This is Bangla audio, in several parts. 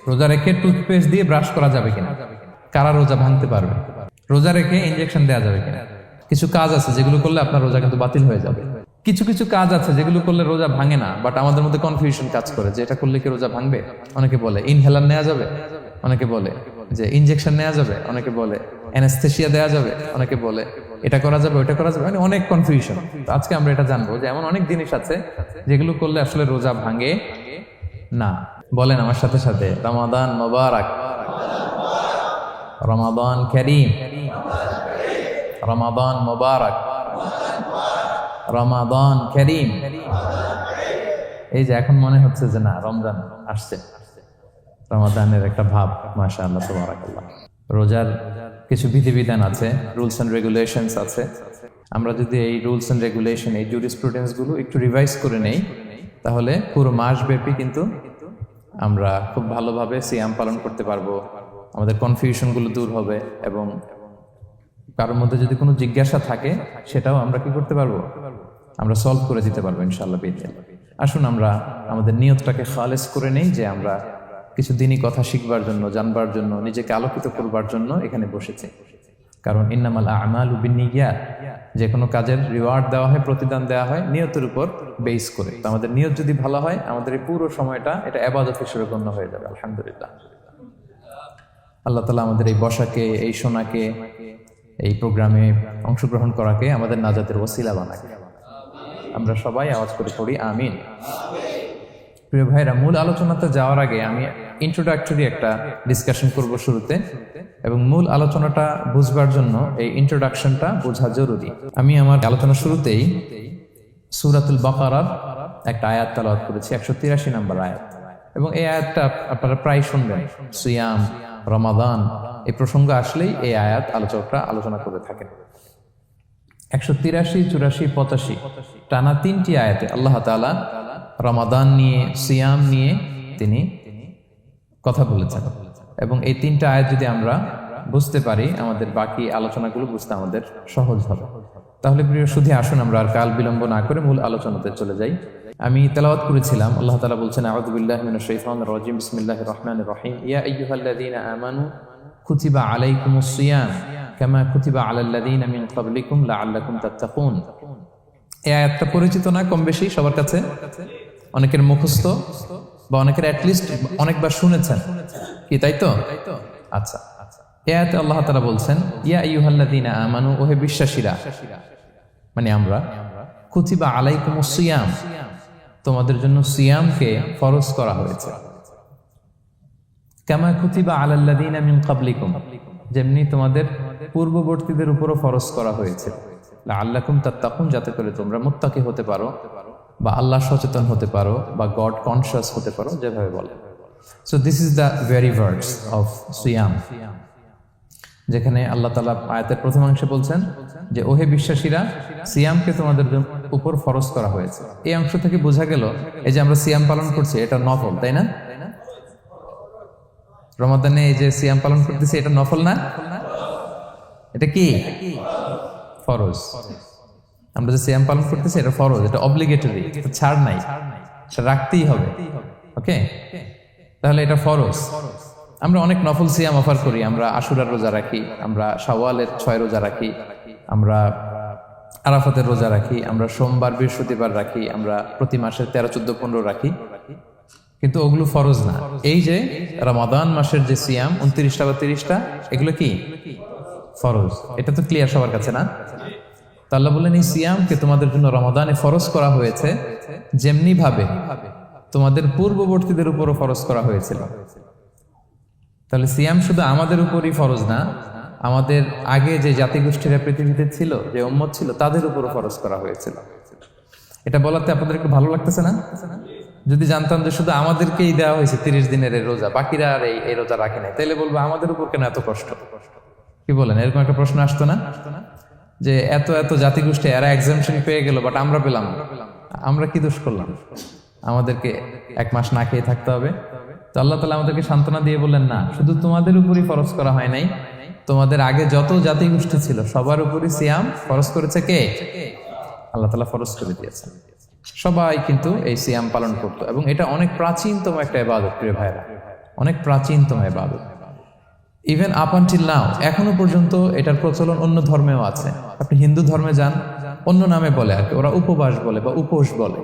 রোজা রেখে টুথপেস্ট দিয়ে ব্রাশ করা যাবে কিনা, কারা রোজা ভাঙতে পারবে, রোজা রেখে ইনজেকশন দেওয়া যাবে কিনা। কিছু কাজ আছে যেগুলো করলে আপনার রোজা কিন্তু বাতিল হয়ে যাবে। কিছু কিছু কাজ আছে যেগুলো করলে রোজা ভাঙে না, বাট আমাদের মধ্যে কনফিউশন কাজ করে যে এটা করলে কি রোজা ভাঙবে। অনেকে বলে ইনহেলার নেওয়া যাবে, অনেকে বলে যে ইনজেকশন নেওয়া যাবে, অনেকে বলে অ্যানেস্থেসিয়া দেওয়া যাবে, অনেকে বলে এটা করা যাবে ওটা করা যাবে, মানে অনেক কনফিউশন। তো আজকে আমরা এটা জানবো যে এমন অনেক জিনিস আছে যেগুলো করলে আসলে রোজা ভাঙে না। বলেন আমার সাথে সাথে, রমাদান মোবারক, রমাদান কারীম, রমাদান মোবারক, রমাদান কারীম। এই যে এখন মনে হচ্ছে যে না রমজান আসছে, রমাদানের একটা ভাব, মাশাআল্লাহ তাবারাকাল্লাহ। রোজার কিছু বিধিবিধান আছে, রুলস এন্ড রেগুলেশনস আছে। আমরা যদি এই রুলস এন্ড রেগুলেশন, এই জুরিসপ্রুডেন্স গুলো একটু রিভাইজ করে নেই, তাহলে পুরো মাস ব্যাপী কিন্তু আমরা খুব ভালোভাবে সিয়াম পালন করতে পারবো। আমাদের কনফিউশন গুলো দূর হবে এবং কারোর মধ্যে যদি কোনো জিজ্ঞাসা থাকে সেটাও আমরা কি করতে পারবো, আমরা সলভ করে দিতে পারবো ইনশাআল্লাহ বিইذنিল্লাহ। আসুন আমরা আমাদের নিয়তটাকে খালেস করে নেই যে আমরা কিছু দিনই কথা শিখবার জন্য, জানবার জন্য, নিজেকে আলোকিত করবার জন্য এখানে বসেছি। কারণ ইন্নামাল আমালু বিন্নিয়াত, যে কোনো কাজের রিওয়ার্ড দেওয়া হয়, প্রতিদান দেওয়া হয় নিয়তের উপর বেস করে। তো আমাদের নিয়ত যদি ভালো হয়, আমাদের এই পুরো সময়টা এটা ইবাদত হিসেবে গণ্য হয়ে যাবে আলহামদুলিল্লাহ। আল্লাহ তাআলা আমাদের এই বসাকে, এই শোনাকে, এই প্রোগ্রামে অংশগ্রহণ করাকে আমাদের নাজাতের ওসিলা বানাক। আমরা সবাই আওয়াজ করে পড়ি আমিন। প্রিয় ভাইরা, মূল আলোচনাতে যাওয়ার আগে আমি ইন্ট্রোডাক্টরি একটা ডিসকাশন করব শুরুতে, এবং মূল আলোচনাটা বুঝবার জন্য এই ইন্ট্রোডাকশনটা বোঝা জরুরি। আমি আমার আলোচনার শুরুতেই সূরাতুল বাকারার একটা আয়াত তেলাওয়াত করেছি, 183 নম্বর আয়াত, এবং এই আয়াতটা আপনারা প্রায় শুনবেন। সিয়াম, রমাদান এই প্রসঙ্গ আসলেই এই আয়াত আলোচকরা আলোচনা করে থাকেন। 183, 84, 85 টানা 3টি আয়াতে আল্লাহ তাআলা রমাদান নিয়ে, সিয়াম নিয়ে তিনি কথা বলেছেন, এবং এই 3টা আয়াত যদি আমরা বুঝতে পারি, আমাদের বাকি আলোচনাগুলো বুঝতে আমাদের সহজ হবে। তাহলে প্রিয় সুধী, আসুন আমরা আর কাল বিলম্ব না করে মূল আলোচনাতে চলে যাই। আমি তেলাওয়াত করেছিলাম, আল্লাহ তাআলা বলছেন, আউযু বিল্লাহি মিনাশ শাইতানির রাজীম, বিসমিল্লাহির রহমানির রহিম, ইয়া আইয়ুহাল্লাযীনা আমানু কুতিবা আলাইকুমুস সিয়াম কামা কুতিবা আলাল্লাযীনা মিন ক্বাবলিকুম লাআল্লাকুম তাত্তাকুন। এই আয়াতটা পরিচিত না কম বেশি সবার কাছে? অনেকের মুখস্থ বা অনেকের অ্যাটলিস্ট অনেকবার শুনেছেন কি, তাই তো? আচ্ছা, এই আয়াতে আল্লাহ তাআলা বলছেন, ইয়া আইয়ুহাল্লাযীনা আমানু, ওহে বিশ্বাসীরা, মানে আমরা, কুতিবা আলাইকুমুস সিয়াম, তোমাদের জন্য সিয়ামকে ফরজ করা হয়েছে, কামা কুতিবা আলাল্লাযীনা মিন ক্বাবলিকুম, যেমনি তোমাদের পূর্ববর্তীদের উপরও ফরজ করা হয়েছে, লাআল্লাকুম তাত্তাকুন, যাতে করে তোমরা মুত্তাকি হতে পারো বা আল্লাহ সচেতন হতে পারো বা গড কনশিয়াস হতে পারো, যেভাবে বলে। So this is the very verse of সিয়াম, যেখানে আল্লাহ তাআলা আয়াতের প্রথমাংশে বলছেন যে ওহে বিশ্বাসীরা, সিয়ামকে তোমাদের উপর ফরজ করা হয়েছে। এই অংশ থেকে বোঝা গেল এই যে আমরা সিয়াম পালন করছি এটা নফল, তাই না? রমাদানে এই যে সিয়াম পালন করতেছি এটা নফল না, এটা কি ফরজ। আমরা যে সিয়াম পালন করতেছি এটা ফরজ, এটা অব্লিগেটরি, এটা ছাড় নাই, এটা রাখতেই হবে। ওকে, তাহলে এটা ফরজ। আমরা অনেক নফল সিয়াম অফার করি, আমরা আশুরার রোজা রাখি, আমরা শাওয়ালের 6 রোজা রাখি, আমরা আরাফাতের রোজা রাখি, আমরা সোমবার বৃহস্পতিবার রাখি, আমরা প্রতি মাসের 13, 14, 15 রাখি, কিন্তু ওগুলো ফরজ না। এই যে রমাদান মাসের যে সিয়াম 29টা বা 30টা, এগুলো কি ফরজ? এটা তো ক্লিয়ার সবার কাছে না? তো আল্লাহ বললেন, এই সিয়ামকে তোমাদের জন্য রমাদানে ফরজ করা হয়েছে যেমনি ভাবে তোমাদের পূর্ববর্তীদের উপরও ফরজ করা হয়েছিল। তাহলে সিয়াম শুধু আমাদের উপরই ফরজ না, আমাদের আগে যে জাতিগোষ্ঠীরা পৃথিবীতে ছিল, যে উম্মত ছিল, তাদের উপরও ফরজ করা হয়েছিল। এটা বলাতে আপনাদের একটু ভালো লাগতেছে না? যদি জানতাম যে শুধু আমাদেরকেই দেওয়া হয়েছে 30 দিনের এই রোজা, বাকিরা আর এই রোজা রাখে নাই, তাহলে বলবো আমাদের উপর কেন এত কষ্ট? কি বলেন? এরকম একটা প্রশ্ন আসতো না যে এত এত জাতিগোষ্ঠী এরা এক্সামশন পেয়ে গেল, বাট আমরা পেলাম না, আমরা কি দোষ করলাম? আমাদেরকে 1 মাস না খেয়ে থাকতে হবে? তো আল্লাহ তাআলা আমাদেরকে সান্ত্বনা দিয়ে বললেন, না, শুধু তোমাদের উপরই ফরজ করা হয় নাই, তোমাদের আগে যত জাতিগোষ্ঠী ছিল সবার উপরই সিয়াম ফরজ করেছে কে? আল্লাহ তাআলা ফরজ করে দিয়েছেন। সবাই কিন্তু এই সিয়াম পালন করতো, এবং এটা অনেক প্রাচীনতম একটা ইবাদত প্রিয় ভাইরা। অনেক প্রাচীনতম ইবাদত। ইভেন আপ আনটিল নাও, এখনো পর্যন্ত এটার প্রচলন অন্য ধর্মেও আছে। আপনি হিন্দু ধর্মে যান, অন্য নামে বলে আর কি, ওরা উপবাস বলে বা উপোস বলে।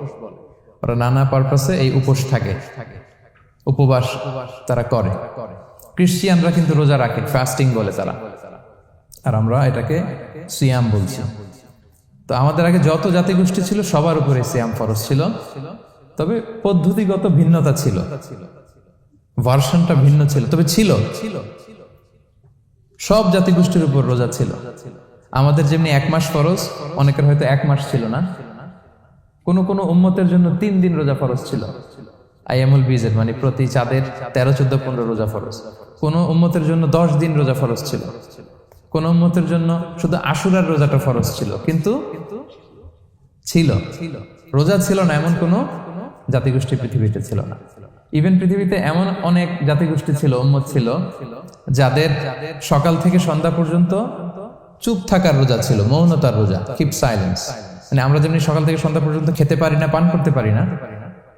ওরা নানা পারপাসে এই উপোস থাকে, উপবাস তারা করে। ক্রিশ্চিয়ানরা কিন্তু রোজা রাখে, ফাস্টিং বলে তারা, আর আমরা এটাকে সিয়াম বলছি। তো আমাদের আগে যত জাতিগোষ্ঠী ছিল সবার উপরে সিয়াম ফরজ ছিল, তবে পদ্ধতিগত ভিন্নতা ছিল, ভার্সনটা ভিন্ন ছিল, তবে ছিল। সব জাতিগোষ্ঠীর উপর রোজা ছিল। আমাদের যেমনি 1 মাস ফরজ, অনেকের হয়তো 1 মাস ছিল না। কোনো কোনো উম্মতের জন্য 3 দিন রোজা ফরজ ছিল, আইয়ামুল বীজের, মানে প্রতি চাঁদের 13, 14, 15 রোজা ফরজ। কোনো উম্মতের জন্য 10 দিন রোজা ফরজ ছিল, কোন উম্মতের জন্য শুধু আশুরার রোজাটা ফরজ ছিল, কিন্তু ছিল। রোজা ছিল না এমন কোন জাতিগোষ্ঠী পৃথিবীতে ছিল না। ইভেন পৃথিবীতে এমন অনেক জাতিগোষ্ঠী ছিল, উম্মত ছিল, যাদের সকাল থেকে সন্ধ্যা পর্যন্ত চুপ থাকার রোজা ছিল, মৌনতার রোজা, কিপ সাইলেন্স। মানে আমরা যেমনি সকাল থেকে সন্ধ্যা পর্যন্ত খেতে পারি না, পান করতে পারি না,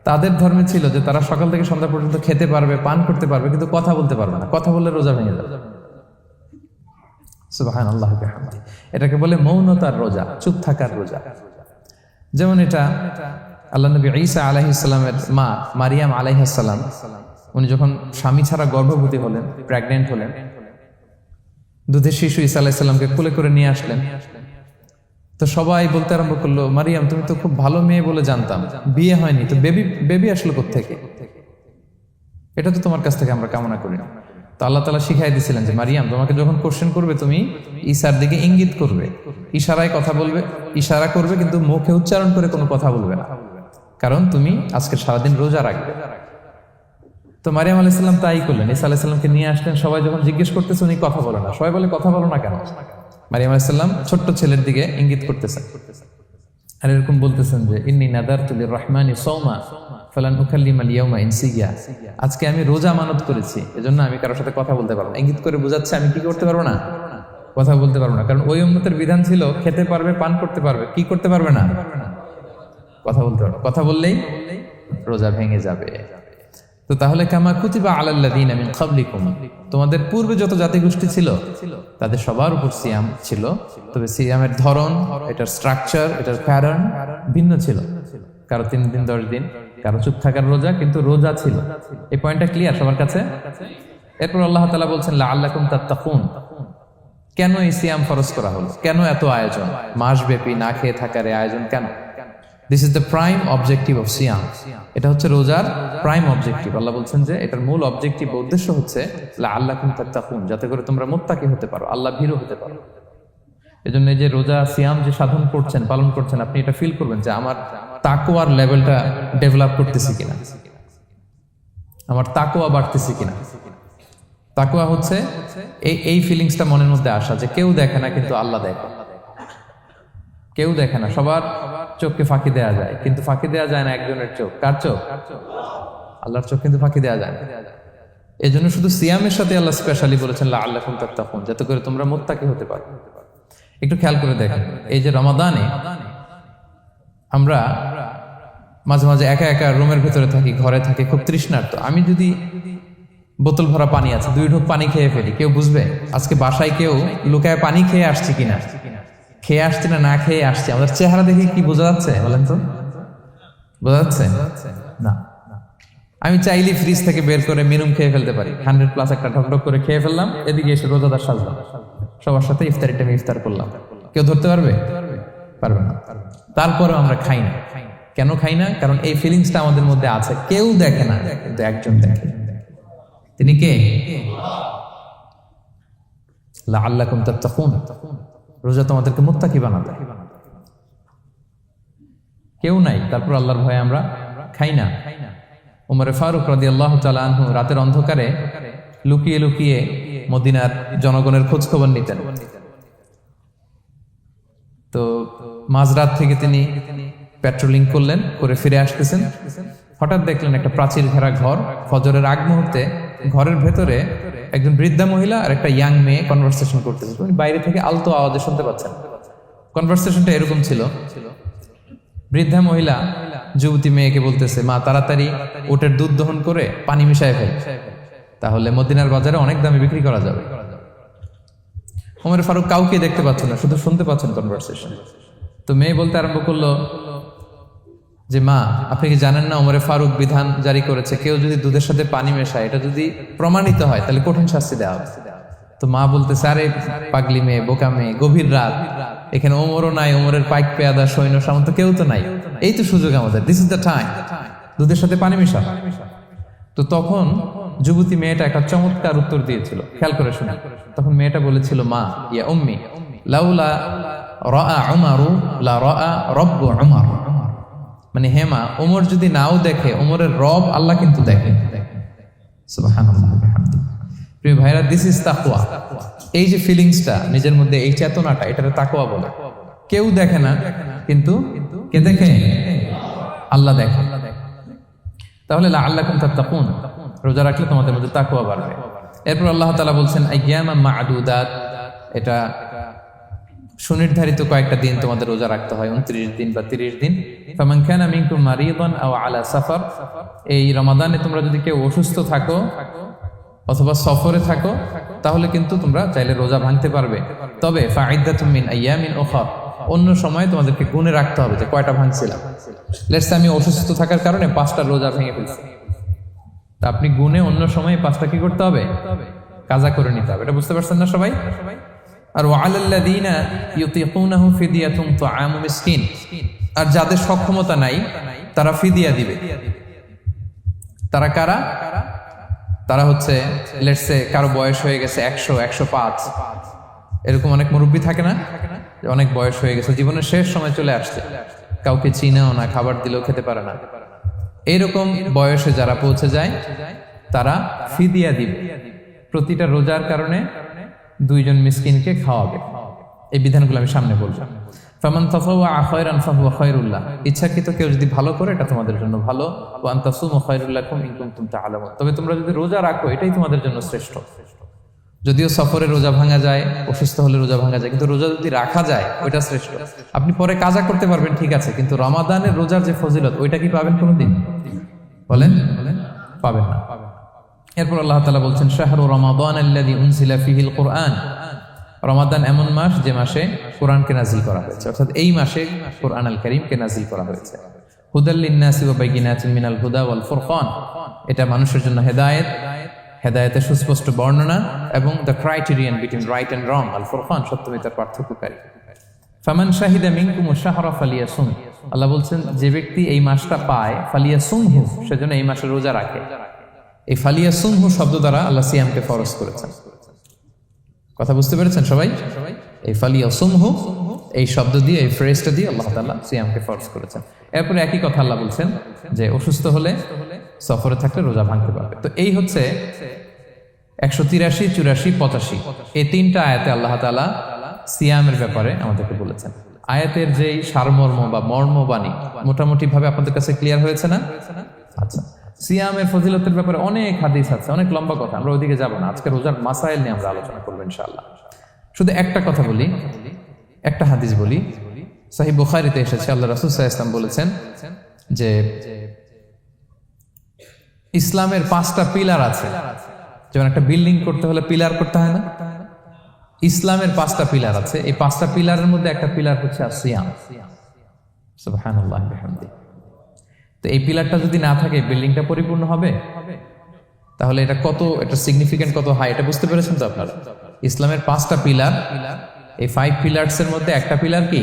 তাদের ধর্মে ছিল যে তারা সকাল থেকে সন্ধ্যা পর্যন্ত খেতে পারবে, পান করতে পারবে, কিন্তু কথা বলতে পারবে না। কথা বললে রোজা ভেঙে যাবে। সুবহানাল্লাহ বিহামদি। এটাকে বলে মৌনতার রোজা, চুপ থাকার রোজা। যেমন এটা আল্লাহ নবী ঈসা আলাইহিস সালামের মা মারিয়াম আলাইহিস সালাম, উনি যখন স্বামী ছাড়া গর্ভবতী হলেন, প্রেগন্যান্ট হলেন, দুধের শিশু ঈসা আলাইহিস সালামকে কোলে করে নিয়ে আসলেন। তো সবাই বলতে আরম্ভ করলো, মারিয়াম তুমি তো খুব ভালো মেয়ে বলে জানতাম, বিয়ে হয়নি, তো বেবি আসলো কোত্থেকে? এটা তো তোমার কাছ থেকে আমরা কামনা করি না। তো আল্লাহ তাআলা শিখাই দিয়েছিলেন যে মারিয়াম, তোমাকে যখন কোশ্চেন করবে তুমি ঈসার দিকে ইঙ্গিত করবে, ইশারায় কথা বলবে, ইশারা করবে, কিন্তু মুখে উচ্চারণ করে কোনো কথা বলবে না, কারণ তুমি আজকে সারাদিন রোজা রাখবে। তো মারিয়াম আলাইহিস সালাম তাই করলেন, ঈসা আলাইহিস সালামকে নিয়ে আসলেন। সবাই যখন জিজ্ঞেস করতেছে উনি কথা বলে না, সবাই বলে কথা বলো না কেন? মারিয়াম আলাইহিস সালাম ছোট্ট ছেলের দিকে ইঙ্গিত করতেছেন আর এরকম বলতেছেন যে ইন্নী নাদারতু লিররহমানি সাওমা ফালান উকাল্লিমাল ইয়াওমা ইনসিয়া, আজকে আমি রোজা মানত করেছি, এজন্য আমি কারোর সাথে কথা বলতে পারবো না। ইঙ্গিত করে বোঝাচ্ছে আমি কি করতে পারবো না, কথা বলতে পারবো না। কারণ ওই উম্মতের বিধান ছিল খেতে পারবে, পান করতে পারবে, কি করতে পারবে না, কথা বলতে পারবে। কথা বললেই রোজা ভেঙে যাবে। তো তাহলে কামা কুতিবা আলাল্লাযীনা মিন ক্বাবলিকুম, তোমাদের পূর্বে যত জাতিগোষ্ঠী ছিল তাদের সবার উপর সিয়াম ছিল, তবে সিয়ামের ধরন, এটার স্ট্রাকচার, এটার প্যাটার্ন ভিন্ন ছিল। কারো 3 দিন 10 দিন, কারো চুপ থাকার রোজা, কিন্তু রোজা ছিল। এই পয়েন্টটা ক্লিয়ার সবার কাছে? এরপর আল্লাহ তাআলা বলছেন লাআল্লাকুম তাত্তাকুন, কেন এই সিয়াম ফরজ করা হলো, কেন এত আয়োজন, মাসব্যাপী না খেয়ে থাকার এই আয়োজন কেন? This is the prime objective of সিয়াম। এটা হচ্ছে রোজার প্রাইম অবজেক্টিভ। আল্লাহ বলছেন যে এটার মূল অবজেক্টিভ, উদ্দেশ্য হচ্ছে লাআল্লাকুম তাত্তাকুন, যাতে করে তোমরা মুত্তাকি হতে পারো, আল্লাহ ভীরু হতে পারো। এজন্য এই যে রোজা সিয়াম যে সাধন করছেন, পালন করছেন, আপনি এটা ফিল করবেন যে আমার তাকওয়ার লেভেলটা ডেভেলপ করতেছি কিনা, আমার তাকওয়া বাড়তেছি কিনা। তাকওয়া হচ্ছে এই ফিলিংসটা মনের মধ্যে আসা যে কেউ দেখে না কিন্তু আল্লাহ দেখে। কেউ দেখে না, সবার চোখকে ফাঁকি দেয়া যায়, কিন্তু ফাঁকি দেয়া যায় না একজনের চোখ। কার চোখ? আল্লাহর চোখ কিন্তু ফাঁকি দেয়া যায় না। এই জন্য শুধু সিয়ামের সাথে আল্লাহ স্পেশালি বলেছেন লাআল্লাকুম তাত্তাকুন, যাতে করে তোমরা মুত্তাকি হতে পারো। একটু খেয়াল করে দেখেন, এই যে রমাদানে আমরা মাঝে মাঝে একা একা রুমের ভেতরে থাকি, ঘরে থাকি, খুব তৃষ্ণার্ত। আমি যদি বোতল ভরা পানি আছে, 2 ঢোক পানি খেয়ে ফেলি, কেউ বুঝবে? আজকে বাসায় কেউ লুকায় পানি খেয়ে আসছি কিনা, খেয়ে আসছি না না খেয়ে আসছি, আমাদের চেহারা দেখে কি বোঝা যাচ্ছে বলেন তো? বোঝা যাচ্ছে না। আমি চাইলে ফ্রিজ থেকে বের করে মিনুম খেয়ে ফেলতে পারি, 100+ একটা ঢকঢক করে খেয়ে ফেললাম, এদিকে এসে রোজাদার সাজলাম, সবার সাথে ইফতারি টাইমে ইফতার করলাম। কেউ ধরতে পারবে? পারবে না। তারপরেও আমরা খাই না। কেন খাই না? কারণ এই ফিলিংসটা আমাদের মধ্যে আছে। কেউ দেখে না, কিন্তু একজন দেখে। তিনি কে? লাআল্লাকুম তাত্তাকুন, রোজা তোমাদেরকে মুত্তাকি বানাবে। কেউ নাই, তারপর আল্লাহর ভয়ে আমরা খাই না। উমরে ফারুক রাদিয়াল্লাহু তাআলা আনহু রাতের অন্ধকারে লুকিয়ে লুকিয়ে মদিনার জনগণের খোঁজ খবর নিতেন। তো মাঝরাত থেকে তিনি পেট্রোলিং করলেন, করে ফিরে আসতেছেন। হঠাৎ দেখলেন একটা প্রাচীর ঘেরা ঘর, ফজরের আগ মুহূর্তে ঘরের ভেতরে একজন বৃদ্ধা মহিলা আর একটা ইয়াং মেয়ে কনভারসেশন করতেছে। উনি বাইরে থেকে আলতো আওয়াজে শুনতে পাচ্ছেন। কনভারসেশনটা এরকম ছিল, বৃদ্ধা মহিলা যুবতী মেয়েকে বলতেছে, মা তাড়াতাড়ি ওটের দুধ দহন করে পানি মিশায় ফেল। তাহলে মদিনার বাজারে অনেক দামে বিক্রি করা যাবে। ওমর ফারুক কাউকে দেখতে পাচ্ছেন না, শুধু শুনতে পাচ্ছেন কনভারসেশন। তো মেয়ে বলতে আরম্ভ করলো যে মা, আপনি কি জানেন না ওমরে ফারুক বিধান জারি করেছে, কেউ যদি দুধের সাথে পানি মেশায়, এটা যদি প্রমাণিত হয় তাহলে কঠিন শাস্তি দেওয়া হবে। তো মা বলতেছে, আরে পাগলি মেয়ে, বোকা মেয়ে, গভীর রাত, এখানে ওমরও নাই, ওমরের পাইক পেয়াদা সৈন্য সামন্ত কেউ তো নাই, এই তো সুযোগ আমাদের, দিস ইজ দ্য টাইম, দুধের সাথে পানি মেশা। তো তখন যুবতী মেয়েটা একটা চমৎকার উত্তর দিয়েছিল, খেয়াল করে শুনে। তখন মেয়েটা বলেছিল, মা ইয়া উম্মি লাউলা রাআ উমারু লা রাআ রব্বু উমর, মানে হে মা, ওমর যদি নাও দেখে, ওমরের রব আল্লাহ কিন্তু দেখে। সুবহানাল্লাহ বিহামদিহি। প্রিয় ভাইরা, দিস ইজ তাকওয়া। এই যে ফিলিংসটা নিজের মধ্যে, এই চেতনাটা, এটারে তাকওয়া বলে। কেউ দেখে না, কিন্তু কে দেখে? আল্লাহ দেখে। তাহলে লাআল্লাকুম তাত্তাকুন, রোজা রাখলে তোমাদের মধ্যে তাকওয়া বাড়বে। এরপর আল্লাহ তাআলা বলছেন আইয়ামান মা'দুদাত, এটা সুনির্ধারিত কয়েকটা দিন তোমাদের রোজা রাখতে হয়, 29 দিন বা 30 দিন। ফামান কানা মিনকুম মারিদান আও আলা সাফার, এই রমাদানে তোমরা যদি কেউ অসুস্থ থাকো অথবা সফরে থাকো, তাহলে কিন্তু তোমরা চাইলে রোজা ভাঙতে পারবে। তবে ফাইদ্দাতুম মিন আইয়ামিন উখর, অন্য সময় তোমাদেরকে গুণে রাখতে হবে যে কয়টা ভাঙছিলাম। লেটস সে আমি অসুস্থ থাকার কারণে 5টা রোজা ভেঙে ফেলছি, তা আপনি গুণে অন্য সময় 5টা কি করতে হবে? কাজা করে নিতে হবে। এটা বুঝতে পারছেন না সবাই? আর ওয়ালাল্লাযীনা ইউতিকুনাহু ফিদিয়াতুন তুআমু মিসকিন, আর যাদের সক্ষমতা নাই তারা ফিদিয়া দিবে। তারা কারা? তারা হচ্ছে লেটস সে কারো বয়স হয়ে গেছে 100, 105, এরকম অনেক মুরব্বী থাকে না, অনেক বয়স হয়ে গেছে, জীবনের শেষ সময় চলে আসছে, কাউকে চিনাও না, খাবার দিলেও খেতে পারে না, এইরকম বয়সে যারা পৌঁছে যায় তারা ফিদিয়া দিবে। প্রতিটা রোজার কারণে 2 জন মিসকিনকে খাওয়াবে। এই বিধানগুলো আমি সামনে বলবো। ফামান তাতাওয়া খায়রান ফাহুয়া খায়রুল্লাহ, ইচ্ছাকৃত কেউ যদি ভালো করে এটা তোমাদের জন্য ভালো। ওয়া আন তাসুমু খায়রুল লাকুম ইন কুনতুম তা'লামুন, তবে তোমরা যদি রোজা রাখো এটাই তোমাদের জন্য শ্রেষ্ঠ। যদিও সফরে রোজা ভাঙা যায়, অসুস্থ হলে রোজা ভাঙা যায়, কিন্তু রোজা যদি রাখা যায় ওইটা শ্রেষ্ঠ। আপনি পরে কাজা করতে পারবেন, ঠিক আছে, কিন্তু রমাদানের রোজার যে ফজিলত ওইটা কি পাবেন কোনোদিন? বলেন, পাবেন না। এরপর আল্লাহ তাআলা বলছেন শাহরু রমাদান আল্লাযী উনজিলা ফীহিল কুরআন, রমাদান এমন মাস যে মাসে কোরআনকে নাজিল করা হয়েছে, অর্থাৎ এই মাসে কোরআন আল কারীমকে নাজিল করা হয়েছে। হুদাল লিন-নাসি ওয়া বাইয়িনাতিন মিনাল হুদা ওয়াল ফুরকান, এটা মানুষের জন্য হেদায়েত, হেদায়েতের সুস্পষ্ট বর্ণনা, এবং the criterion between right and wrong, আল ফুরকান সত্যমিতার পার্থক্যকারী। ফামান শাহিদা মিনকুমুশ শাহরা ফালিয়াসুম, আল্লাহ বলছেন যে ব্যক্তি এই মাসটা পায়, ফালিয়াসুমহু, সেজন্য এই মাসে রোজা রাখে। এই ফালিয়াসুমহু শব্দ দ্বারা আল্লাহ সিয়ামকে ফরজ করেছেন। কথা বুঝতে পেরেছেন সবাই? এই ফালিয়াসুমহু এই শব্দ দিয়ে, এই ফ্রেজটা দিয়ে আল্লাহ তাআলা সিয়ামকে ফরজ করেছেন। এরপরে একই কথা আল্লাহ বলছেন যে অসুস্থ হলে, সফরে থাকলে রোজা ভাঙতে পারবে। তো এই হচ্ছে 183, 84, 85 এই 3টা আয়াতে আল্লাহ তাআলা সিয়ামের ব্যাপারে আমাদেরকে বলেছেন। আয়াতের যেই সারমর্ম বা মর্মবাণী মোটামুটি ভাবে আপনাদের কাছে ক্লিয়ার হয়েছে না? আচ্ছা, সিয়ামের ফজিলতের ব্যাপারে অনেক হাদিস আছে, অনেক লম্বা কথা, আমরা ওইদিকে যাব না। আজকে রোজার মাসাইল নিয়ে আমরা আলোচনা করবো ইনশাআল্লাহ। শুধু একটা কথা বলি, একটা হাদিস বলি, সহিহ বুখারীতে এসেছে, আল্লাহ রাসূল সাল্লাল্লাহু আলাইহি ওয়াসাল্লাম বলেছেন যে ইসলামের 5টা পিলার আছে। যেমন একটা বিল্ডিং করতে হলে পিলার করতে হয় না, ইসলামের 5টা পিলার আছে। এই 5টা পিলারের মধ্যে একটা পিলার হচ্ছে সিয়াম। সুবহানাল্লাহ বিহামদিহি। তো এই পিলারটা যদি না থাকে বিল্ডিংটা পরিপূর্ণ হবে? তাহলে এটা কত, এটা সিগনিফিকেন্ট কত হাই, এটা বুঝতে পেরেছেন তো আপনারা? ইসলামের 5টা পিলার, এই 5 পিলার্স এর মধ্যে একটা পিলার কি?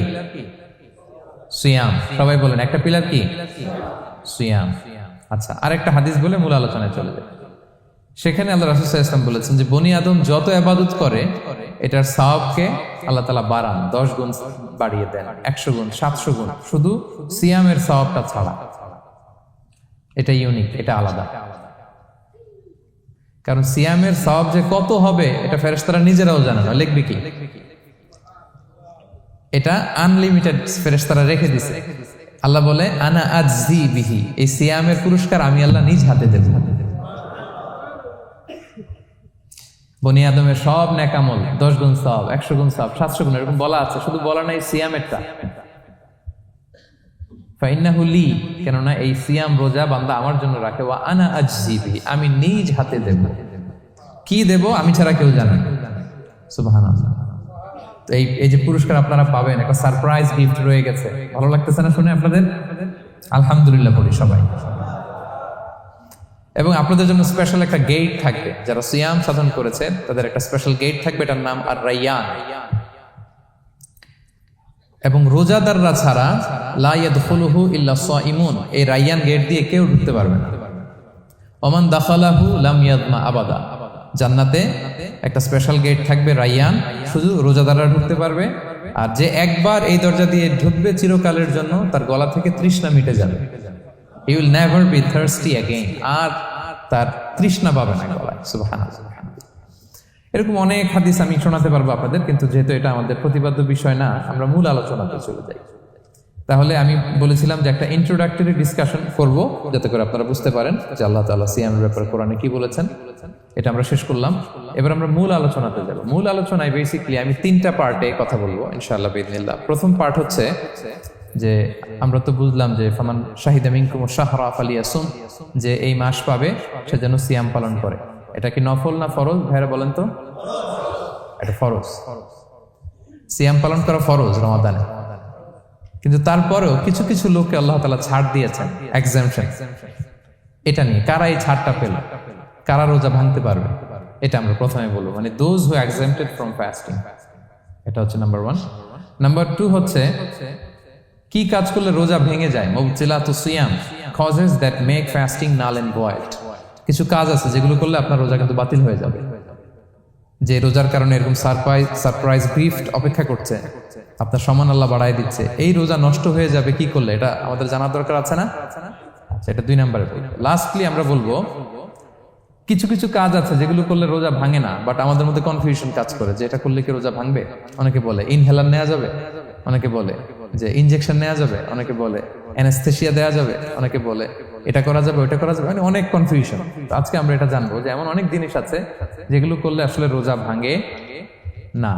সিয়াম। সবাই বলেন, একটা পিলার কি? সিয়াম। আচ্ছা, আরেকটা হাদিস বলে মূল আলোচনায় চলে যায়। সেখানে আল্লাহ রাসূল সাল্লাল্লাহু আলাইহি ওয়াসাল্লাম বলেছেন যে বনি আদম যত ইবাদত করে এটার সওয়াবকে আল্লাহ তাআলা বাড়ান, 10 গুণ বাড়িয়ে দেন, 100 গুণ, 700 গুণ, শুধু সিয়ামের সওয়াবটা ছাড়া। এটা ইউনিক, এটা আলাদা। কারণ সিয়ামের সওয়াব যে কত হবে এটা ফেরেশতারা নিজেরাও জানে না, লিখবে কি? এটা আনলিমিটেড ফেরেশতারা রেখে দিয়েছে। আল্লাহ বলে আনা আজজি বিহি, এই সিয়ামের পুরস্কার আমি আল্লাহ নিজ হাতে দেব। বনি আদমের সব নেক আমল 10 গুণ সওয়াব, 100 গুণ সওয়াব, 700 গুণ, এরকম বলা আছে, শুধু বলা নাই সিয়ামেরটা। ফাইন্নাহু লি, কেননা এই সিয়াম রোজা বান্দা আমার জন্য রাখে, ওয়া আনা আজজি বিহি, আমি নিজ হাতে দেব। কি দেব আমি ছাড়া কেউ জানে না। সুবহানাল্লাহ। তো এই যে পুরস্কার আপনারা পাবেন, একটা সারপ্রাইজ গিফট রয়ে গেছে। ভালো লাগতেছে না শুনে আপনাদের? আলহামদুলিল্লাহ বলি সবাই। এবং আপনাদের জন্য স্পেশাল একটা গেট থাকবে, যারা সিয়াম সাধন করেছে তাদের একটা স্পেশাল গেট থাকবে, এটার নাম আর রাইয়ান। এবং রোজাদাররা ছাড়া লা ইয়াদখুলুহু ইল্লা সাইমুন, এই রাইয়ান গেট দিয়ে কেউ ঢুকতে পারবে না। ওমান দাখালাহু লাম ইয়াদমা আবাদা, জান্নাতে একটা স্পেশাল গেট থাকবে রাইয়ান, শুধু রোজাদাররা ঢুকতে পারবে। আর যে একবার এই দরজা দিয়ে ঢুকবে চিরকালের জন্য তার গলা থেকে তৃষ্ণা মিটে যাবে। He will never be thirsty again, আর তার তৃষ্ণা পাবে না গলায়। সুবহানাল্লাহ। এরকম অনেক হাদিস আমি শোনাতে পারবো আপনাদের, কিন্তু যেহেতু এটা আমাদের প্রতিপাদ্য বিষয় না, আমরা মূল আলোচনাতে চলে যাই। তাহলে আমি বলেছিলাম যে একটা ইন্ট্রোডাক্টরি ডিসকাশন করব, যাতে করে আপনারা বুঝতে পারেন যে আল্লাহ তাআলা সিয়ামের ব্যাপারে কোরআনে কি বলেছেন। এটা আমরা শেষ করলাম, এবার আমরা মূল আলোচনাতে যাব। মূল আলোচনায় বেসিক্যালি আমি 3টা পার্টে কথা বলবো ইনশাআল্লাহ বিইذنিল্লাহ। প্রথম পার্ট হচ্ছে যে আমরা তো বুঝলাম যে ফামান শাহিদা মিনকুম শাহরা ফালিয়াসুম, যে এই মাস পাবে সে যেন সিয়াম পালন করে। এটা কি নফল না ফরজ ভাইরা বলেন তো? এটা ফরজ। সিয়াম পালন করা ফরজ রমাদানে, কিন্তু তারপরেও কিছু কিছু লোককে আল্লাহ তাআলা ছাড় দিয়েছেন, এক্সাম্পশন। এটা নিয়ে কারা এই ছাড়টা পেল, কারা রোজা ভাঙতে পারবে, এটা আমরা প্রথমে বলবো। মানে দোজ হু এক্সাম্পটেড ফ্রম ফাস্টিং, এটা হচ্ছে নাম্বার 1। নাম্বার 2 হচ্ছে কি কাজ করলে রোজা ভেঙে যায়। মুবতিলাতুস সিয়াম, causes that make fasting null and void. কিছু কাজ আছে যেগুলো করলে আপনার রোজা কিন্তু বাতিল হয়ে যাবে। যে রোজার কারণে এরকম সারপ্রাইজ গিফট অপেক্ষা করছে, আপনার সম্মান আল্লাহ বাড়ায় দিচ্ছে, এই রোজা নষ্ট হয়ে যাবে কি করলে, এটা আমাদের জানার দরকার আছে না? আচ্ছা, এটা 2 নম্বরে। লাস্টলি আমরা বলবো কিছু কিছু কাজ আছে যেগুলো করলে রোজা ভাঙে না, বাট আমাদের মধ্যে কনফিউশন কাজ করে যে এটা করলে কি রোজা ভাঙবে। অনেকে বলে ইনহেলার নেওয়া যাবে, অনেকে বলে যে ইনজেকশন নেওয়া যাবে, অনেকে বলে অ্যানেস্থেসিয়া দেওয়া যাবে, অনেকে বলে এটা করা যাবে ওইটা করা যাবে, মানে অনেক কনফিউশন। তো আজকে আমরা এটা জানবো যে এমন অনেক জিনিস আছে যেগুলো করলে আসলে রোজা ভাঙে না।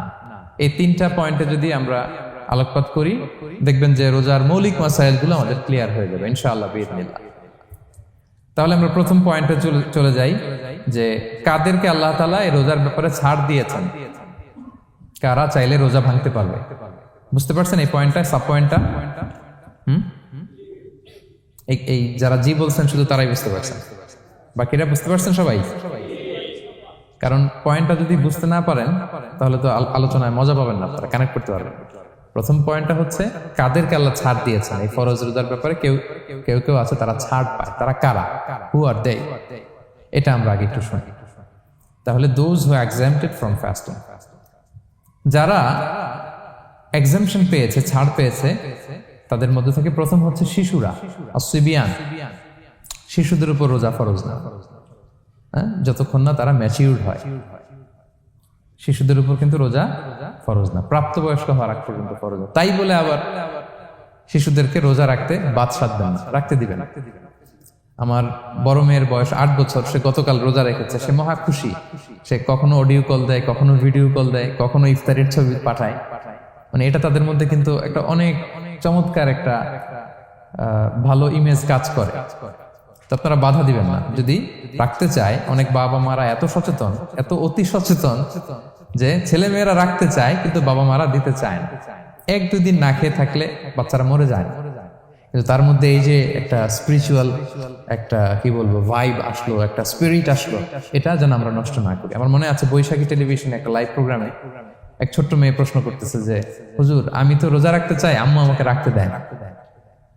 এই 3টা পয়েন্টে যদি আমরা আলোকপাত করি, দেখবেন যে রোজার মৌলিক মাসাইলগুলো আমাদের ক্লিয়ার হয়ে যাবে ইনশাআল্লাহ বিইذনিল্লাহ। তাহলে আমরা প্রথম পয়েন্টে চলে যাই যে কাদেরকে আল্লাহ তাআলা এই রোজার ব্যাপারে ছাড় দিয়েছেন, কারা চাইলে রোজা ভাঙতে পারবে। বুঝতে পারছেন এই পয়েন্টটা, সাব পয়েন্টটা? এই যারা জি বলছেন শুধু তারাই বুঝতে পারছেন, বাকিরা বুঝতে পারছেন সবাই? কারণ পয়েন্টটা যদি বুঝতে না পারেন তাহলে তো আলোচনায় মজা পাবেন না, আপনারা কানেক্ট করতে পারবেন। প্রথম পয়েন্টটা হচ্ছে কাদেরকে আল্লাহ ছাড় দিয়েছেন এই ফরজ রোজার ব্যাপারে। কেউ আছে তারা ছাড় পায়, তারা কারা? হু আর দে? এটা আমরা আগে একটু শুনি। তাহলে দোজ হু এক্সাম্পটেড ফ্রম ফাস্টিং, যারা এক্সাম্পশন পেয়েছে, ছাড় পেয়েছে, তাদের মধ্যে থেকে প্রথম হচ্ছে শিশুরা, আসিবিয়ান। শিশুদের উপর রোজা ফরজ না, যতক্ষণ না তারা ম্যাচিউরড হয়। শিশুদের উপর কিন্তু রোজা ফরজ না, প্রাপ্তবয়স্ক হওয়ার আগ পর্যন্ত ফরজ। তাই বলে আবার শিশুদেরকে রোজা রাখতে বাদ সাধবেন না, রাখতে দিবেন। আমার বড় মেয়ের বয়স 8 বছর, সে গতকাল রোজা রেখেছে, সে মহা খুশি। সে কখনো অডিও কল দেয়, কখনো ভিডিও কল দেয়, কখনো ইফতারের ছবি পাঠায়। মানে এটা তাদের মধ্যে কিন্তু একটা অনেক চমৎকার একটা ভালো ইমেজ কাজ করে। তো আপনারা বাধা দিবেন না যদি রাখতে চায়। অনেক বাবা মারা এত সচেতন, এত অতি সচেতন যে ছেলে মেয়েরা রাখতে চায় কিন্তু বাবা মারা দিতে চায় না। 1-2 দিন না খেয়ে থাকলে বাচ্চারা মরে যায়, কিন্তু তার মধ্যে এই যে একটা স্পিরিচুয়াল একটা কি বলবো ভাইব আসলো, একটা স্পিরিট আসলো, এটা যেন আমরা নষ্ট না করি। আমার মনে আছে বৈশাখী টেলিভিশনে একটা লাইভ প্রোগ্রামে এক ছোট্ট মেয়ে প্রশ্ন করতেছে যে হুজুর আমি তো রোজা রাখতে চাই, আম্মু আমাকে রাখতে দেয় না,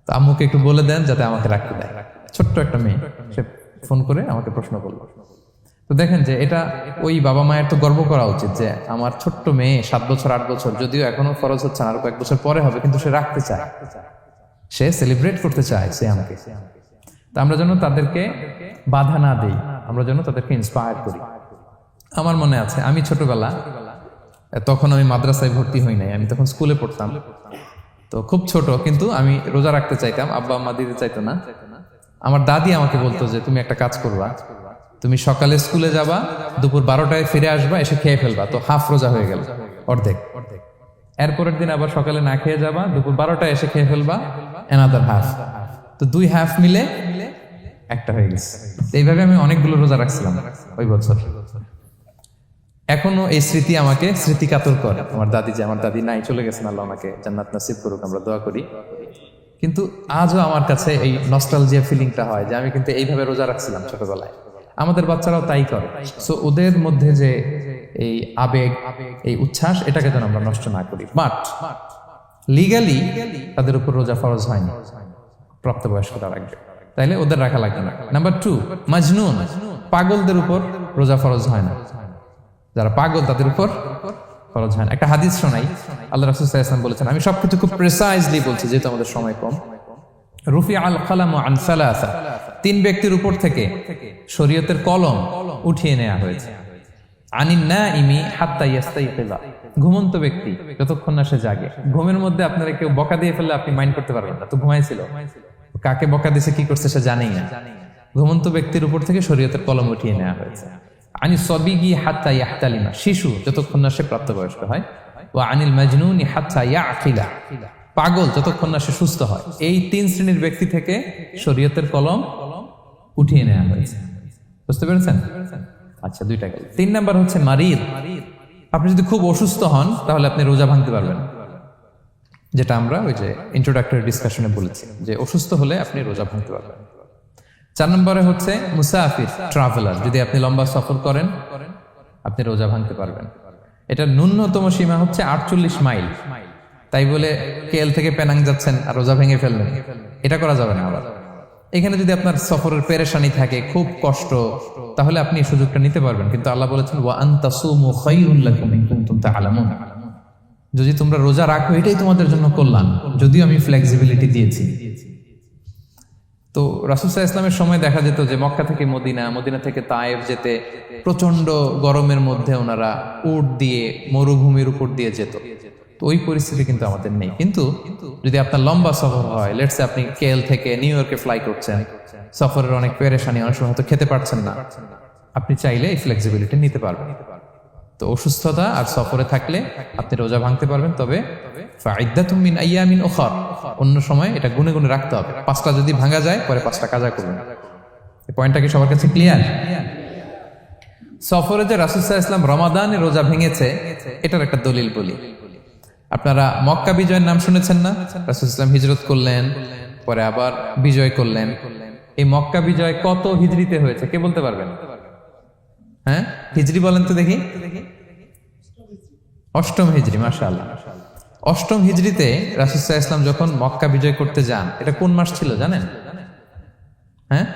তো আম্মুকে একটু বলে দেন যাতে আমাকে রাখতে দেয়। ছোট্ট একটা মেয়ে, সে ফোন করে আমাকে প্রশ্ন করলো। তো দেখেন যে এটা ওই বাবা মায়ের তো গর্ব করা উচিত যে আমার ছোট্ট মেয়ে 7 বছর 8 বছর, যদিও এখনো ফরজ হচ্ছে না, আর কয়েক বছর পরে হবে, কিন্তু সে রাখতে চায়, সে সেলিব্রেট করতে চায় সে আমাকে। তো আমরা যেন তাদেরকে বাধা না দেই, আমরা যেন তাদেরকে ইন্সপায়ার করি। আমার মনে আছে আমি ছোটবেলা, তখন আমি মাদ্রাসায় ভর্তি হই নাই, আমি তখন স্কুলে পড়তাম, তো খুব ছোট, কিন্তু আমি রোজা রাখতে চাইতাম, আব্বা আম্মা দিতে চাইতো না। আমার দাদি আমাকে বলতো যে তুমি একটা কাজ করবা, তুমি সকালে স্কুলে যাবা, দুপুর 12টায় ফিরে আসবা, এসে খেয়ে ফেলবা, তো হাফ রোজা হয়ে গেল, অর্ধেক। এরপরের দিন আবার সকালে না খেয়ে যাবা, দুপুর 12টায় এসে খেয়ে ফেলবা, অ্যানাদার হাফ, তো 2 হাফ মিলে একটা হয়ে গেছে। এইভাবে আমি অনেকগুলো রোজা রাখছিলাম ওই বছর। এখনো এই স্মৃতি আমাকে স্মৃতিকাতর করে। আমার দাদি নাই, চলে গেছেন, আল্লাহ আমাকে জান্নাত নসিব করুক, আমরা দোয়া করি। কিন্তু আজও আমার কাছে এই নস্টালজিয়া ফিলিংটা হয় যে আমি কিন্তু এইভাবে রোজা রাখছিলাম ছোটবেলায়। আমাদের বাচ্চারাও তাই করে। সো ওদের মধ্যে যে এই আবেগ, এই উচ্ছ্বাস, এটাকে যেন আমরা নষ্ট না করি। বাট লিগালি তাদের উপর রোজা ফরজ হয়নি, প্রাপ্তবয়স্করা রাখবে, তাইলে ওদের রাখা লাগবে না। নাম্বার 2, মাজনুন, পাগলদের উপর রোজা ফরজ হয় না। যারা পাগল তাদের উপর ফরজ হয় না। একটা হাদিস শোনাই, আল্লাহ রাসূল সাল্লাল্লাহু আলাইহি ওয়াসাল্লাম বলেছেন, আমি সবকিছু খুব প্রিসাইজলি বলছি যেহেতু আমাদের সময় কম। রুফি আল কালামু আন সালাসা, 3 ব্যক্তির উপর থেকে শরীয়তের কলম উঠিয়ে নেওয়া হয়েছে। আনিন নাইমি হাত্তা ইয়াস্তাইকিযা, ঘুমন্ত ব্যক্তি যতক্ষণ না সে জাগে। ঘুমের মধ্যে আপনারা কেউ বকা দিয়ে ফেললে আপনি মাইন্ড করতে পারবেন না, তো ঘুমাইছিল, কাকে বকা দিয়েছে কি করছে সে জানেই না। ঘুমন্ত ব্যক্তির উপর থেকে শরীয়তের কলম উঠিয়ে নেওয়া হয়েছে। আনি সবিগি হাত্তা ইয়াহতালিমা, শিশু যতক্ষণ না সে প্রাপ্তবয়স্ক হয়। ওয়া আনিল মাজনুনি হাত্তা ইয়াকিলা, পাগল যতক্ষণ না সে সুস্থ হয়। এই 3 শ্রেণীর ব্যক্তি থেকে শরীয়তের কলম উঠিয়ে নেওয়া হয়েছে। বুঝতে পেরেছেন? আচ্ছা, 2টা গেল। 3 নাম্বার হচ্ছে মারিদ। আপনি যদি খুব অসুস্থ হন তাহলে আপনি রোজা ভাঙতে পারবেন, যেটা আমরা ওই যে ইন্ট্রোডাক্টরি ডিসকাশনে বলেছি যে অসুস্থ হলে আপনি রোজা ভাঙতে পারবেন। 4 নম্বরে হচ্ছে মুসাফির, ট্রাভেলার, যদি আপনি লম্বা সফর করেন আপনি রোজা ভাঙতে পারবেন। এটা ন্যূনতম সীমা হচ্ছে 48 মাইল। তাই বলে কেএল থেকে পেনাং যাচ্ছেন আর রোজা ভেঙে ফেললেন, এটা করা যাবে না। আবার এখানে যদি আপনার সফরের পেরেশানি থাকে, খুব কষ্ট, তাহলে আপনি এই সুযোগটা নিতে পারবেন। কিন্তু আল্লাহ বলেছেন ওয়া আন তাসুমু খায়রুল লাকুম ইন কুনতুম তা'লামুন, যদি তোমরা রোজা রাখো এটাই তোমাদের জন্য কল্যাণ, যদিও আমি ফ্লেক্সিবিলিটি দিয়েছি। তো রাসূল সাল্লাল্লাহু আলাইহি ওয়াসাল্লামের সময় দেখা যেত যে মক্কা থেকে মদিনা, মদিনা থেকে তায়েফ যেতে প্রচন্ড গরমের মধ্যে ওনারা উট দিয়ে মরুভূমির উপর দিয়ে যেত। তো ওই পরিস্থিতি কিন্তু আমাদের নেই। কিন্তু যদি আপনার লম্বা সফর হয়, লেটস সে আপনি কেএল থেকে নিউ ইয়র্কে ফ্লাই করছেন, সফরের অনেক পেরেশানি, অনেক সময় হয়তো খেতে পারছেন না, আপনি চাইলে এই ফ্লেক্সিবিলিটি নিতে পারবেন। তো অসুস্থতা আর সফরে থাকলে আপনি রোজা ভাঙতে পারবেন, তবে ফাইদ্দাতুম মিন আইয়ামিন উখর, অন্য সময় এটা গুনে গুনে রাখতে হবে। 5টা যদি ভাঙা যায় পরে 5টা কাজা করবেন। এই পয়েন্টটা কি সবার কাছে ক্লিয়ার? সফরে যে রাসূল সাল্লাল্লাহু আলাইহি ওয়াসাল্লাম রমাদানে রোজা ভেঙেছে, এটার একটা দলিল বলি। আপনারা মক্কা বিজয়ের নাম শুনেছেন না? রাসূল সাল্লাল্লাহু আলাইহি ওয়াসাল্লাম হিজরত করলেন, পরে আবার বিজয় করলেন। এই মক্কা বিজয় কত হিজরিতে হয়েছে কে বলতে পারবেন? হ্যাঁ, হিজরি বলেন তো দেখি। 8ম হিজরি, মাশাআল্লাহ। 8ম হিজরিতে রাসূল সাল্লাল্লাহু আলাইহি ওয়াসাল্লাম যখন মক্কা বিজয় করতে যান, এটা কোন মাস ছিল জানেন? হ্যাঁ,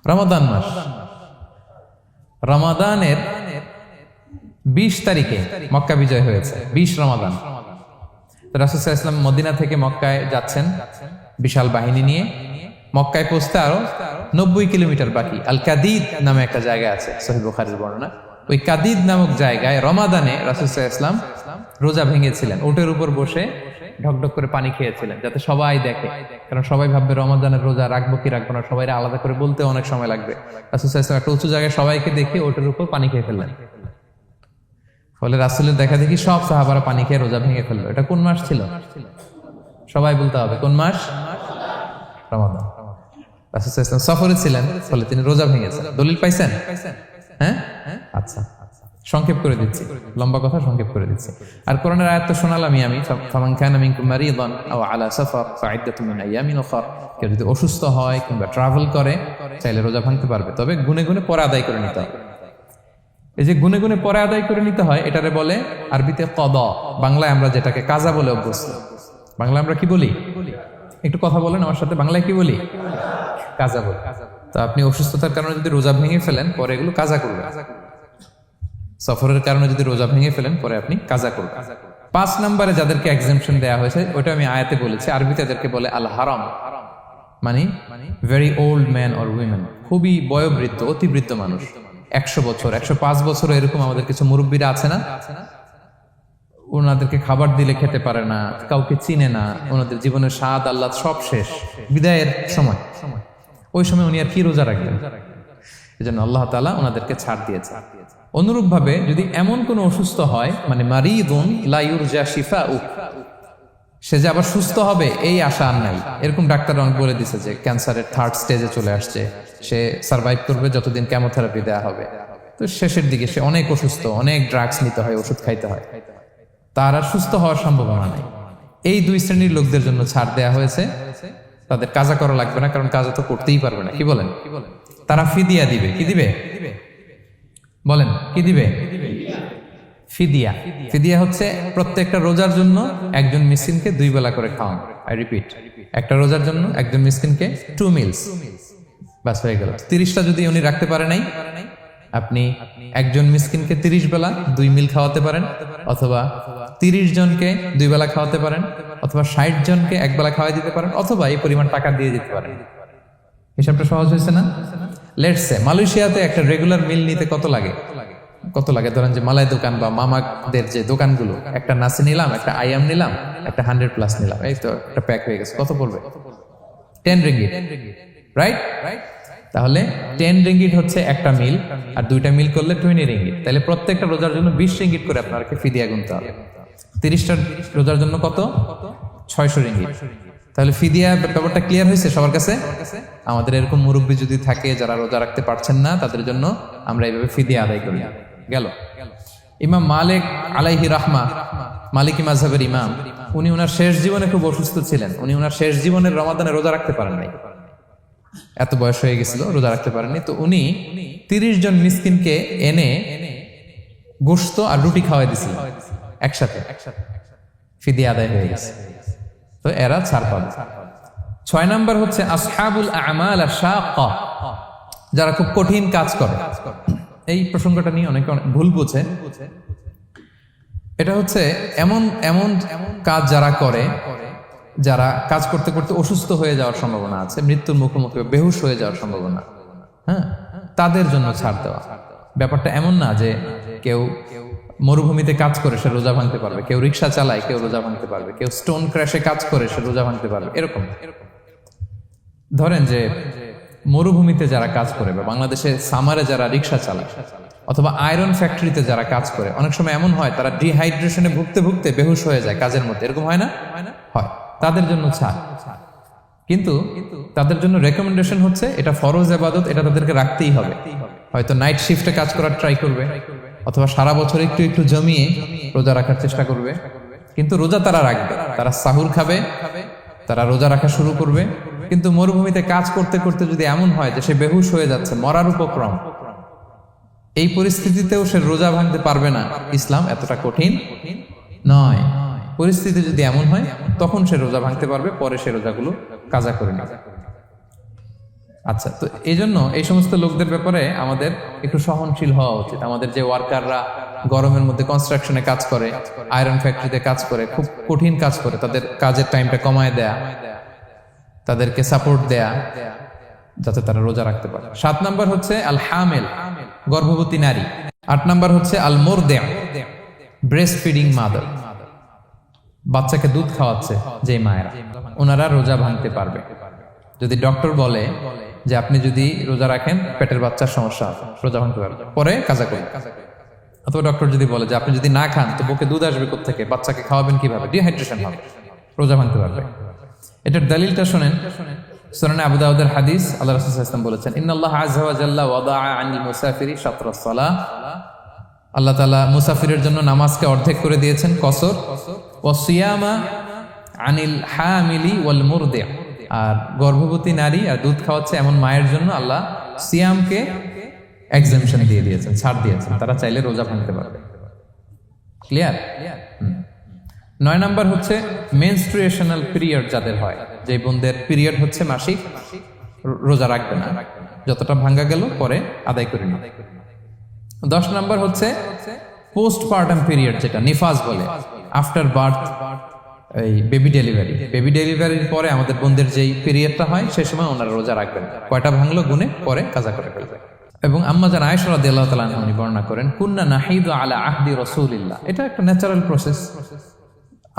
রমাদান মাস। রমাদানের 20 তারিখে মক্কা বিজয় হয়েছে, 20 রমাদান। রাসূল সাল্লাল্লাহু আলাইহি ওয়াসাল্লাম মদিনা থেকে মক্কায় যাচ্ছেন বিশাল বাহিনী নিয়ে। মক্কায় পৌঁছতে আরো 90 কিলোমিটার বাকি। আল কাদিদ নামে একটা জায়গা আছে, সহিহ বুখারীর বর্ণনা। ওই কাদিদ নামক জায়গায় রমাদানে রাসূল সাল্লাল্লাহু আলাইহি ওয়াসাল্লাম রোজা ভেঙেছিলেন, উটের উপর বসে ঢকঢক করে পানি খেয়েছিলেন, যাতে সবাই দেখে। কারণ সবাই ভাববে রমাদানের রোজা রাখবো কি রাখবো না, সবাই আলাদা করে বলতে অনেক সময় লাগবে। রাসূল সাল্লাল্লাহু আলাইহি ওয়াসাল্লাম একটা উঁচু জায়গায় সবাইকে দেখে উটের উপর পানি খেয়ে ফেললেন। ফলে রাসূলের দেখা দেখি সব সাহাবারা পানি খেয়ে রোজা ভেঙে ফেললো। এটা কোন মাস ছিল? সবাই বলতে হবে কোন মাস? রমাদান। রাসূল সাল্লাল্লাহু আলাইহি ওয়াসাল্লাম সফরে ছিলেন, ফলে তিনি রোজা ভেঙেছেন। দলিল পাইছেন? হ্যাঁ, আচ্ছা, সংক্ষেপ করে দিচ্ছি, লম্বা কথা সংক্ষেপ করে দিচ্ছি। আর কোরআনের আয়াত তো শোনালামই আমি, ফামান কানা মিনকুম মারিদান আও আলা সাফার ফাইদ্দাতুম মিন আইয়ামিন উখর। কেউ যদি অসুস্থ হয় কিংবা ট্রাভেল করে চাইলে রোজা ভাঙতে পারবে, তবে গুনে গুনে পরে আদায় করে নিতে হবে। এই যে গুনে গুনে পরে আদায় করে নিতে হয়, এটারে বলে আরবিতে কদা, বাংলায় আমরা যেটাকে কাজা বলে অভ্যস্ত। বাংলায় আমরা কি বলি? একটু কথা বলেন আমার সাথে, বাংলায় কি বলি? কাজা বলি। তো আপনি অসুস্থতার কারণে যদি রোজা ভেঙে ফেলেন পরে এগুলো কাজা করবেন। সফরের কারণে যদি রোজা ভেঙে ফেলেন পরে আপনি কাজা করবেন। 5 নম্বরে যাদেরকে এক্সাম্পশন দেওয়া হয়েছে ওটা আমি আয়াতে বলেছি, আরবিতে এদেরকে বলে আল হারাম, মানে very old man or women, খুবই বয়োবৃদ্ধ, অতিবৃদ্ধ মানুষ, 100 বছর 105 বছর এরকম আমাদের কিছু মুরব্বীরা আছে না, ওনাদেরকে খাবার দিলে খেতে পারে না, কাউকে চিনে না, ওনাদের জীবনের স্বাদ আল্লাহ সব শেষ, বিদায়ের সময়, ওই সময় উনি আর কি রোজা রাখবেন? এজন্য আল্লাহ তাআলা ওনাদেরকে ছাড় দিয়েছে। অনুরূপ ভাবে যদি এমন কোন অসুস্থ হয়, মানে মারিদুন লা ইউরজা শিফাউ, সে যে আবার সুস্থ হবে এই আশা আর নাই, এরকম ডাক্তার অনেক বলে দিছে যে ক্যান্সারের 3rd স্টেজে চলে আসছে, সে সার্ভাইভ করবে যতদিন কেমোথেরাপি দেওয়া হবে, তো শেষের দিকে সে অনেক অসুস্থ, অনেক ড্রাগস নিতে হয়, ওষুধ খাইতে হয়, তার আর সুস্থ হওয়ার সম্ভাবনা নাই। এই দুই শ্রেণীর লোকদের জন্য ছাড় দেয়া হয়েছে, তাদের কাজা করা লাগবে না, কারণ কাজা তো করতেই পারবে না। কি বলেন? তারা ফিদিয়া দিবে। কি দিবে বলেন? কি দিবে? ফিদিয়া। ফিদিয়া হচ্ছে প্রত্যেকটা রোজার জন্য একজন মিসকিনকে 2 বেলা করে খাওয়ানো। আই রিপিট, একটা রোজার জন্য একজন মিসকিনকে 2 মিলস, বাস হয়ে গেল। 30টা যদি উনি রাখতে পারে নাই, আপনি একজন মিসকিনকে 30 বেলা 2 মিল খাওয়াতে পারেন, অথবা 30 জনকে 2 বেলা খাওয়াতে পারেন, অথবা 60 জনকে 1 বেলা খাওয়াই দিতে পারেন, অথবা এই পরিমাণ টাকা দিয়ে দিতে পারেন। হিসাবটা সহজ হয়েছে না? লেটস সে মালয়েশিয়াতে একটা রেগুলার মিল নিতে কত লাগে? ধরেন যে মালাই দোকান বা মামাদের যে দোকানগুলো, একটা নাসি নিলাম, একটা আইয়াম নিলাম, একটা 100+ নিলাম, এই তো একটা প্যাক হয়ে গেছে। কত পড়বে? 10 রিঙ্গিট, রাইট? তাহলে 10 রিঙ্গিট হচ্ছে একটা মিল, আর 2টা মিল করলে 20 রিঙ্গিট। তাহলে প্রত্যেকটা রোজার জন্য 20 রিঙ্গিট করে আপনাকে ফিদিয়া গুনতে হবে। 30টা রোজার জন্য কত? 600 রিঙ্গিট। তাহলে ফিদিয়া ব্যাপারটা ক্লিয়ার হয়েছে সবার কাছে? আমাদের এরকম মুরব্বী যদি থাকে যারা রোজা রাখতে পারছেন না, তাদের জন্য আমরা এইভাবে ফিদিয়া আদায় করি। গেল। ইমাম মালিক আলাইহি রাহমা, মালিকি মাযহাবের ইমাম, উনি ওনার শেষ জীবনে খুব অসুস্থ ছিলেন। উনি ওনার শেষ জীবনের রমাদানে রোজা রাখতে পারেন নাই, এত বয়স হয়ে গেছিল, রোজা রাখতে পারেননি। তো উনি 30 জন মিসকিনকে এনে গোশত আর রুটি খাওয়াই দিছিল একসাথে, ফিদিয়া আদায় হয়ে গেছে। তো এরা ছাড় পাবে। 6 নাম্বার হচ্ছে আসহাবুল আমাল আশ-শাক্কা, যারা খুব কঠিন কাজ করে। এই প্রসঙ্গটা নিয়ে অনেকে ভুল বুঝে। এটা হচ্ছে এমন এমন কাজ যারা করে, যারা কাজ করতে করতে অসুস্থ হয়ে যাওয়ার সম্ভাবনা আছে, মৃত্যুর মুখোমুখি বেহুশ হয়ে যাওয়ার সম্ভাবনা, হ্যাঁ, তাদের জন্য ছাড় দেওয়া। ব্যাপারটা এমন না যে কেউ মরুভূমিতে কাজ করে সে রোজা ভাঙতে পারবে, কেউ রিক্সা চালায় কেউ রোজা ভাঙতে পারবে, কেউ স্টোন ক্র্যাশে কাজ করে সে রোজা ভাঙতে পারবে, এরকম। ধরেন যে মরুভূমিতে যারা কাজ করে, বা বাংলাদেশে সামারে যারা রিক্সা চালায়, অথবা আয়রন ফ্যাক্টরিতে যারা কাজ করে, অনেক সময় এমন হয় তারা ডিহাইড্রেশনে ভুগতে ভুগতে বেহুশ হয়ে যায় কাজের মধ্যে, এরকম হয় না? হয়। তাদের জন্য ছাড়, কিন্তু তাদের জন্য রেকমেন্ডেশন হচ্ছে এটা ফরজ ইবাদত, এটা তাদেরকে রাখতেই হবে। হয়তো নাইট শিফটে কাজ করার ট্রাই করবে, অথবা সারা বছর একটু একটু জমিয়ে রোজা রাখার চেষ্টা করবে, কিন্তু রোজা তারা রাখবে, তারা সাহুর খাবে, তারা রোজা রাখা শুরু করবে। কিন্তু মরুভূমিতে কাজ করতে করতে যদি এমন হয় যে সে বেহুশ হয়ে যাচ্ছে, মরার উপক্রম, এই পরিস্থিতিতেও সে রোজা ভাঙতে পারবে না, ইসলাম এতটা কঠিন নয়। পরিস্থিতি যদি এমন হয় তখন সে রোজা ভাঙতে পারবে, পরে সে রোজাগুলো কাজা করে নেবে। আচ্ছা, তো এই জন্য এই সমস্ত লোকদের ব্যাপারে আমাদের একটু সহনশীল হওয়া উচিত। আমাদের যে ওয়ার্কাররা গরমের মধ্যে কনস্ট্রাকশনে কাজ করে, আয়রন ফ্যাক্টরিতে কাজ করে, খুব কঠিন কাজ করে, তাদের কাজের টাইমটা কমায় দেয়া, তাদেরকে সাপোর্ট দেয়া, যাতে তারা রোজা রাখতে পারে। 7 নাম্বার হচ্ছে আল হামিল, গর্ভবতী নারী। 8 নাম্বার হচ্ছে আল মুরদিআ, ব্রেস্ট ফিডিং মাদার, বাচ্চাকে দুধ খাওয়াচ্ছে যে মায়েরা, ওনারা রোজা ভাঙতে পারবে। যদি ডক্টর বলে যে আপনি যদি রোজা রাখেন পেটের বাচ্চার সমস্যা হবে, রোজা ভাঙতে পারবে, পরে কাজা করবে। অথবা ডক্টর যদি বলে যে আপনি যদি না খান তো বুকে দুধ আসবে কোত্থেকে, বাচ্চাকে খাওয়াবেন কিভাবে, ডিহাইড্রেশন হবে, রোজা ভাঙতে পারবে। এটার দলিলটা শুনেন, সুনানে আবু দাউদের হাদিস, আল্লাহ রাসূল সাল্লাল্লাহু আলাইহি ওয়াসাল্লাম বলেছেন, ইন্নাল্লাহা আযজা ওয়া জাল্লা ওয়াদাআ আনিল মুসাফিরি শাতরাস সালাহ, আল্লাহ তাআলা মুসাফিরের জন্য নামাজকে অর্ধেক করে দিয়েছেন, কসর, ওয়া সিয়ামা আনিল হামিলি ওয়াল মুরদি, আর গর্ভবতী নারী আর দুধ খাওয়াচ্ছে এমন মায়ের জন্য আল্লাহ সিয়ামকে এক্সাম্পশন দিয়ে দিয়েছেন, ছাড় দিয়েছেন, তারা চাইলে রোজা ভাঙতে পারবে। ক্লিয়ার? 9 নাম্বার হচ্ছে মেনস্ট্রুয়েশনাল পিরিয়ড যাদের হয়, যে বোনদের পিরিয়ড হচ্ছে মাসিক, রোজা রাখবে না, যতটা ভাঙ্গা গেল পরে আদায় করে নিবে। 10 নাম্বার হচ্ছে পোস্টপার্টাম পিরিয়ড, যেটা নিফাস বলে, আফটার বার্থ, এই বেবি ডেলিভারি, বেবি ডেলিভারির পরে আমাদের বোনদের যেই পিরিয়ডটা হয় সে সময় ওনারা রোজা রাখবেন, কয়টা ভাঙলো গুনে পরে কাজা করে ফেলবে। এবং আম্মা জান আয়েশা রাদিয়াল্লাহু তাআলা আনহা উনি বর্ণনা করেন, কুন্না নাহিদু আলা আহদি রাসূলিল্লাহ, এটা একটা ন্যাচারাল প্রসেস,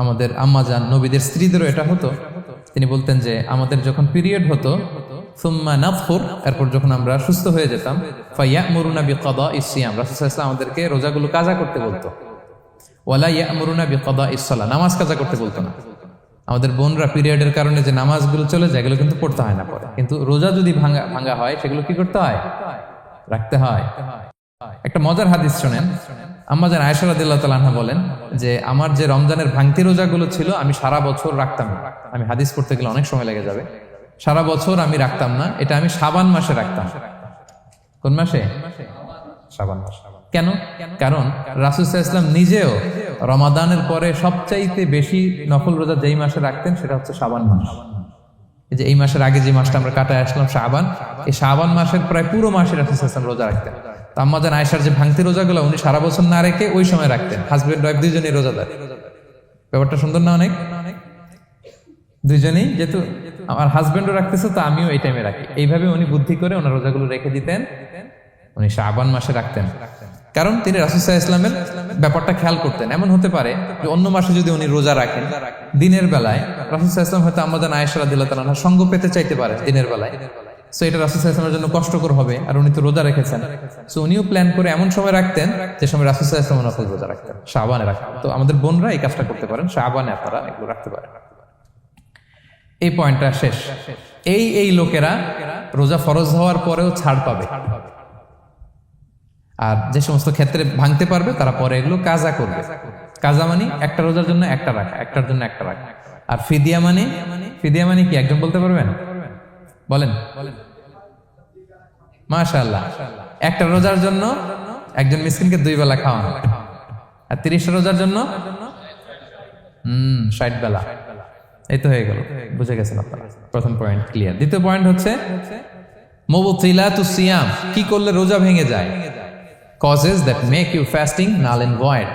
আমাদের আম্মা জান নবীদের স্ত্রীদেরও এটা হতো। তিনি বলতেন যে আমাদের যখন পিরিয়ড হতো, সুম্মা নাতহুর, এরপর যখন আমরা সুস্থ হয়ে যেতাম, ফায়ামুরুনা বিকাদাইস সিয়াম, রাসূল সাল্লাল্লাহু আলাইহি ওয়াসাল্লাম আমাদেরকে রোজাগুলো কাজা করতে বলতো, ওয়ালা ইয়ামুরুনা বিকাদাইস সালাহ, নামাজ কাজা করতে বলতো না। আমাদের বোনরা পিরিয়ডের কারণে যে নামাজগুলো চলে যায় এগুলো কিন্তু পড়তে হয় না পরে, কিন্তু রোজা যদি ভাঙা হয় সেগুলো কি করতে হয়? রাখতে হয়। একটা মজার হাদিস শোনেন, আম্মা জান আয়েশা রাদিয়াল্লাহু তাআলা আনহা বলেন যে আমার যে রমজানের ভাঙতি রোজাগুলো ছিল আমি সারা বছর রাখতাম না। আমি হাদিস পড়তে গেলে অনেক সময় লেগে যাবে। সারা বছর আমি রাখতাম না, এটা আমি শাবান মাসে রাখতাম। কোন মাসে? শাবান মাসে। কেন? কারণ রাসূল সাল্লাল্লাহু আলাইহি ওয়াসাল্লাম নিজেও রমাদানের পরে সবচাইতে বেশি নফল রোজা যেই মাসে রাখতেন সেটা হচ্ছে শাবান মাস। এই যে এই মাসের আগে যে মাসটা আমরা কাটায় আসলাম শাবান, এই শাবান মাসের প্রায় পুরো মাসে রাসূল সাল্লাল্লাহু আলাইহি ওয়াসাল্লাম রোজা রাখতেন। তো আম্মা জান আয়েশার যে ভাঙতি রোজাগুলো উনি সারা বছর না রেখে ওই সময় রাখতেন। হাজবেন্ড ওয়াইফ দুইজনেই রোজাদার। ব্যাপারটা সুন্দর না অনেক? দুইজনেই, যেহেতু আমার হাজবেন্ডও রাখতেছে তো আমিও এই টাইমে রাখি, এইভাবে উনি বুদ্ধি করে ওনার রোজাগুলো রেখে দিতেন। উনি শাবান মাসে রাখতেন কারণ তিনি রাসূল সাল্লাল্লাহু আলাইহি ওয়াসাল্লামের ব্যাপারটা খেয়াল করতেন। এমন হতে পারে যে অন্য মাসে যদি উনি রোজা রাখেন দিনের বেলায়, রাসূল সাল্লাল্লাহু আলাইহি ওয়াসাল্লাম হয়তো আম্মা জান আয়েশা রাদিয়াল্লাহু তাআলা আনহার সঙ্গ পেতে চাইতে পারে দিনের বেলায়। সো এটা রাসূল সাল্লাল্লাহু আলাইহি ওয়াসাল্লামের জন্য কষ্টকর হবে, আর উনি তো রোজা রেখেছেন। সো উনিও প্ল্যান করে এমন সময় রাখতেন যে সময় রাসূল সাল্লাল্লাহু আলাইহি ওয়াসাল্লাম নফল রোজা রাখতেন, শাবানে রাখতেন। তো আমাদের বোনরা এই কাজটা করতে পারেন, শাবানে আপনারা এগুলো রাখতে পারেন। এই পয়েন্টটা শেষ। এই লোকেরা রোজা ফরজ হওয়ার পরেও ছাড় পাবে, আর যে সমস্ত ক্ষেত্রে ভাঙতে পারবে তারা পরে এগুলো কাজা করবে। কাজা মানে একটা রোজার জন্য একটা রাখা, একটার জন্য একটা রাখা। আর ফিদিয়া মানে কি একজন বলতে পারবেন? বলেন। মাশাআল্লাহ, একটা রোজার জন্য একজন মিসকিনকে 2 বেলা খাওয়ানো, আর 30 রোজার জন্য 60 বেলা। এই তো হয়ে গেল, বুঝে গেছেন আপনারা। প্রথম পয়েন্ট ক্লিয়ার। দ্বিতীয় পয়েন্ট হচ্ছে মুবতিলাতুস সিয়াম, কি করলে রোজা ভেঙে যায়। Causes that make you fasting null and void,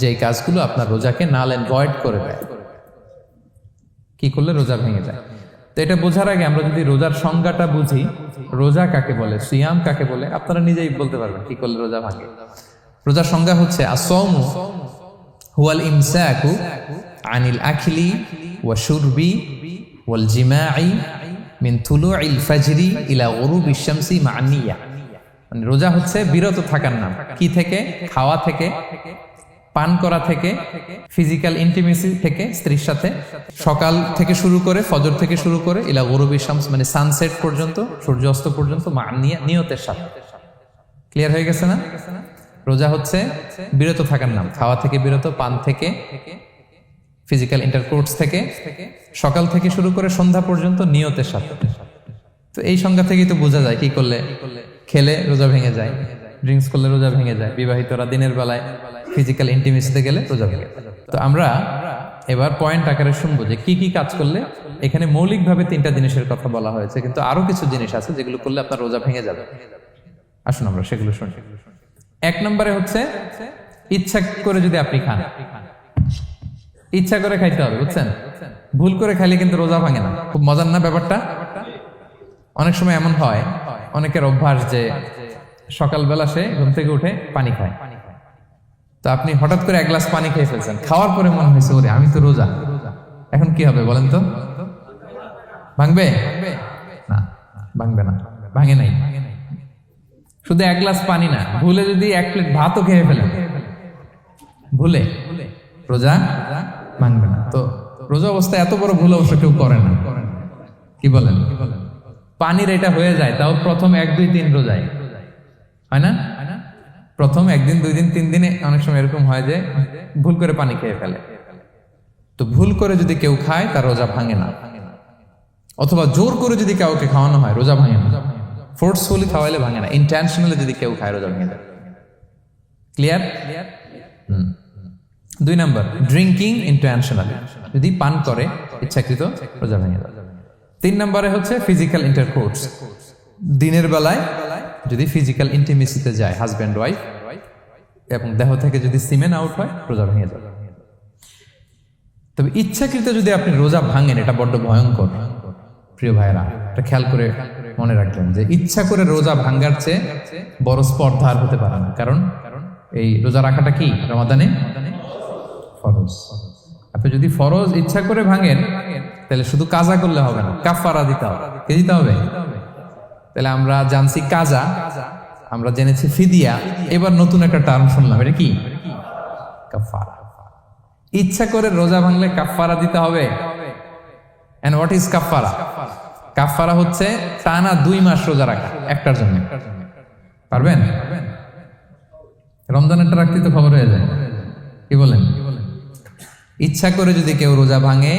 যে কাজগুলো আপনার রোজাকে null and void করে দেয়। কি করলে রোজা ভেঙে যায়? তো এটা বোঝার আগে আমরা যদি রোজার সংজ্ঞাটা বুঝি, রোজা কাকে বলে, সিয়াম কাকে বলে, আপনারা নিজেই বলতে পারবেন কি করলে রোজা ভাঙে। রোজার সংজ্ঞা হচ্ছে আসওমু হুয়াল ইমসাকু আনিল আখলি ওয়া শুরবি ওয়াল জিমাই মিন তুলুইল ফাজরি ইলা গুরুবিশ শামসি মা'আন নিয়া। মানে রোজা হচ্ছে বিরত থাকার নাম। কি থেকে? খাওয়া থেকে, পান করা থেকে, ফিজিক্যাল ইন্টিমেসি থেকে স্ত্রীর সাথে, সকাল থেকে শুরু করে, ফজর থেকে শুরু করে ইলা গুরুবিশ শামস মানে সানসেট পর্যন্ত, সূর্যাস্ত পর্যন্ত, মা'আন নিয়া নিয়তের সাথে। ক্লিয়ার হয়ে গেছে না? রোজা হচ্ছে বিরত থাকার নাম। খাওয়া থেকে বিরত, পান থেকে, ফিজিক্যাল ইন্টারকোর্স থেকে, সকাল থেকে শুরু করে সন্ধ্যা পর্যন্ত নিয়তের সাথে। তো এই সংজ্ঞা থেকেই তো বোঝা যায় কি করলে, খেলে রোজা ভেঙে যায়, ড্রিঙ্কস করলে রোজা ভেঙে যায়, বিবাহিতরা দিনের বেলায় ফিজিক্যাল ইন্টিমেসিতে গেলে রোজা ভেঙে যায়। তো আমরা এবার পয়েন্ট আকারে শুনবো যে কি কি কাজ করলে। এখানে মৌলিকভাবে 3টা জিনিসের কথা বলা হয়েছে, কিন্তু আরো কিছু জিনিস আছে যেগুলো করলে আপনার রোজা ভেঙে যাবে। আসুন আমরা সেগুলো শুনি। 1 নম্বরে হচ্ছে ইচ্ছা করে যদি আপনি খান, ইচ্ছা করে খাইতে হবে, বুঝছেন? ভুল করে খাইলে কিন্তু রোজা ভাঙে না। খুব মজার না ব্যাপারটা? অনেক সময় এমন হয়, অনেকের অভ্যাস যে সকালবেলা সে ঘুম থেকে উঠে পানি খায়। তো আপনি হঠাৎ করে 1 গ্লাস পানি খেয়ে ফেলছেন, খাওয়ার পরে মনে হয়েছে ওরে আমি তো রোজা, এখন কি হবে বলেন তো? ভাঙবে না? ভাঙবে না, ভাঙে নাই। শুধু 1 গ্লাস পানি না, ভুলে যদি 1 প্লেট ভাতও খেয়ে ফেলেন, ভুলে, রোজা ভাঙবে না। তো রোজা অবস্থায় এত বড় ভুল অবশ্য কেউ করে না, কি বলেন? পানির এটা হয়ে যায়, তাও প্রথম 1, 2, 3 রোজায় হয় না? প্রথম 1 দিন, 2 দিন, 3 দিনে অনেক সময় এরকম হয় যে ভুল করে পানি খেয়ে ফেলে। তো ভুল করে যদি কেউ খায় তার রোজা ভাঙে না, অথবা জোর করে যদি কাউকে খাওয়ানো হয় রোজা ভাঙে না। ফোর্সফুলি খাওয়াইলে ভাঙে না, ইন্টেনশনালি যদি কেউ খায় রোজা ভেঙে যায়। ক্লিয়ার? 2 নাম্বার ড্রিঙ্কিং ইন্টেনশনালি, যদি পান করে ইচ্ছাকৃত রোজা ভেঙে যায়। 3 নম্বরে হচ্ছে ফিজিক্যাল ইন্টারকোর্স, দিনের বেলায় যদি ফিজিক্যাল ইন্টিমেসিতে যায় হাজব্যান্ড ওয়াইফ এবং দেহ থেকে যদি সিমেন আউট হয় রোজা ভেঙে যাবে। তবে ইচ্ছাকৃত যদি আপনি রোজা ভাঙেন এটা বড্ড ভয়ঙ্কর প্রিয় ভাইরা, এটা খেয়াল করে মনে রাখবেন যে ইচ্ছা করে রোজা ভাঙার চেয়ে বড় স্পর্ধা আর হতে পারে না। কারণ এই রোজা রাখাটা কি রমাদানে ফরজ। আপনি যদি ফরজ ইচ্ছা করে ভাঙেন তাহলে শুধু কাজা করলে হবে না, কাফারা দিতে হবে। কে দিতে হবে? তাহলে আমরা জানছি কাজা, আমরা জেনেছি ফিদিয়া, এবার নতুন একটা টার্ম শুনলাম, এটা কি? কাফারা। ইচ্ছা করে রোজা ভাঙলে কাফারা দিতে হবে। এন্ড হোয়াট ইজ কাফারা? কাফারা হচ্ছে টানা 2 মাস রোজা রাখা একটার জন্য। পারবেন? রমজানেরটা রাখতে তো খবর হয়ে যায়, কি বলেন? ইচ্ছা করে যদি কেউ রোজা ভাঙে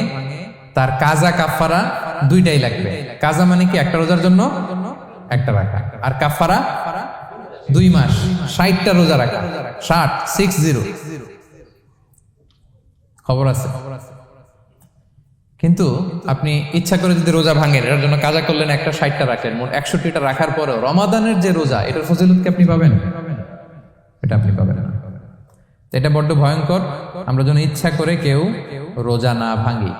তার কাজা কাফারা দুইটাই লাগবে। কাজা মানে কি? একটা রোজার জন্য একটা রাখা, আর কাফারা 2 মাস 60টা রোজা রাখা। 60 খবর আছে। কিন্তু আপনি ইচ্ছা করে যদি রোজা ভাঙেন, এটার জন্য কাজা করলেন, একটা 60টা রাখলেন, মোট 61টা রাখার পরেও রমাদানের যে রোজা, এটার ফজিলত কি আপনি পাবেন? এটা আপনি পাবেন না। এটা বড্ড ভয়ঙ্কর। আমরা যেন ইচ্ছা করে কেউ রোজা না ভাঙি।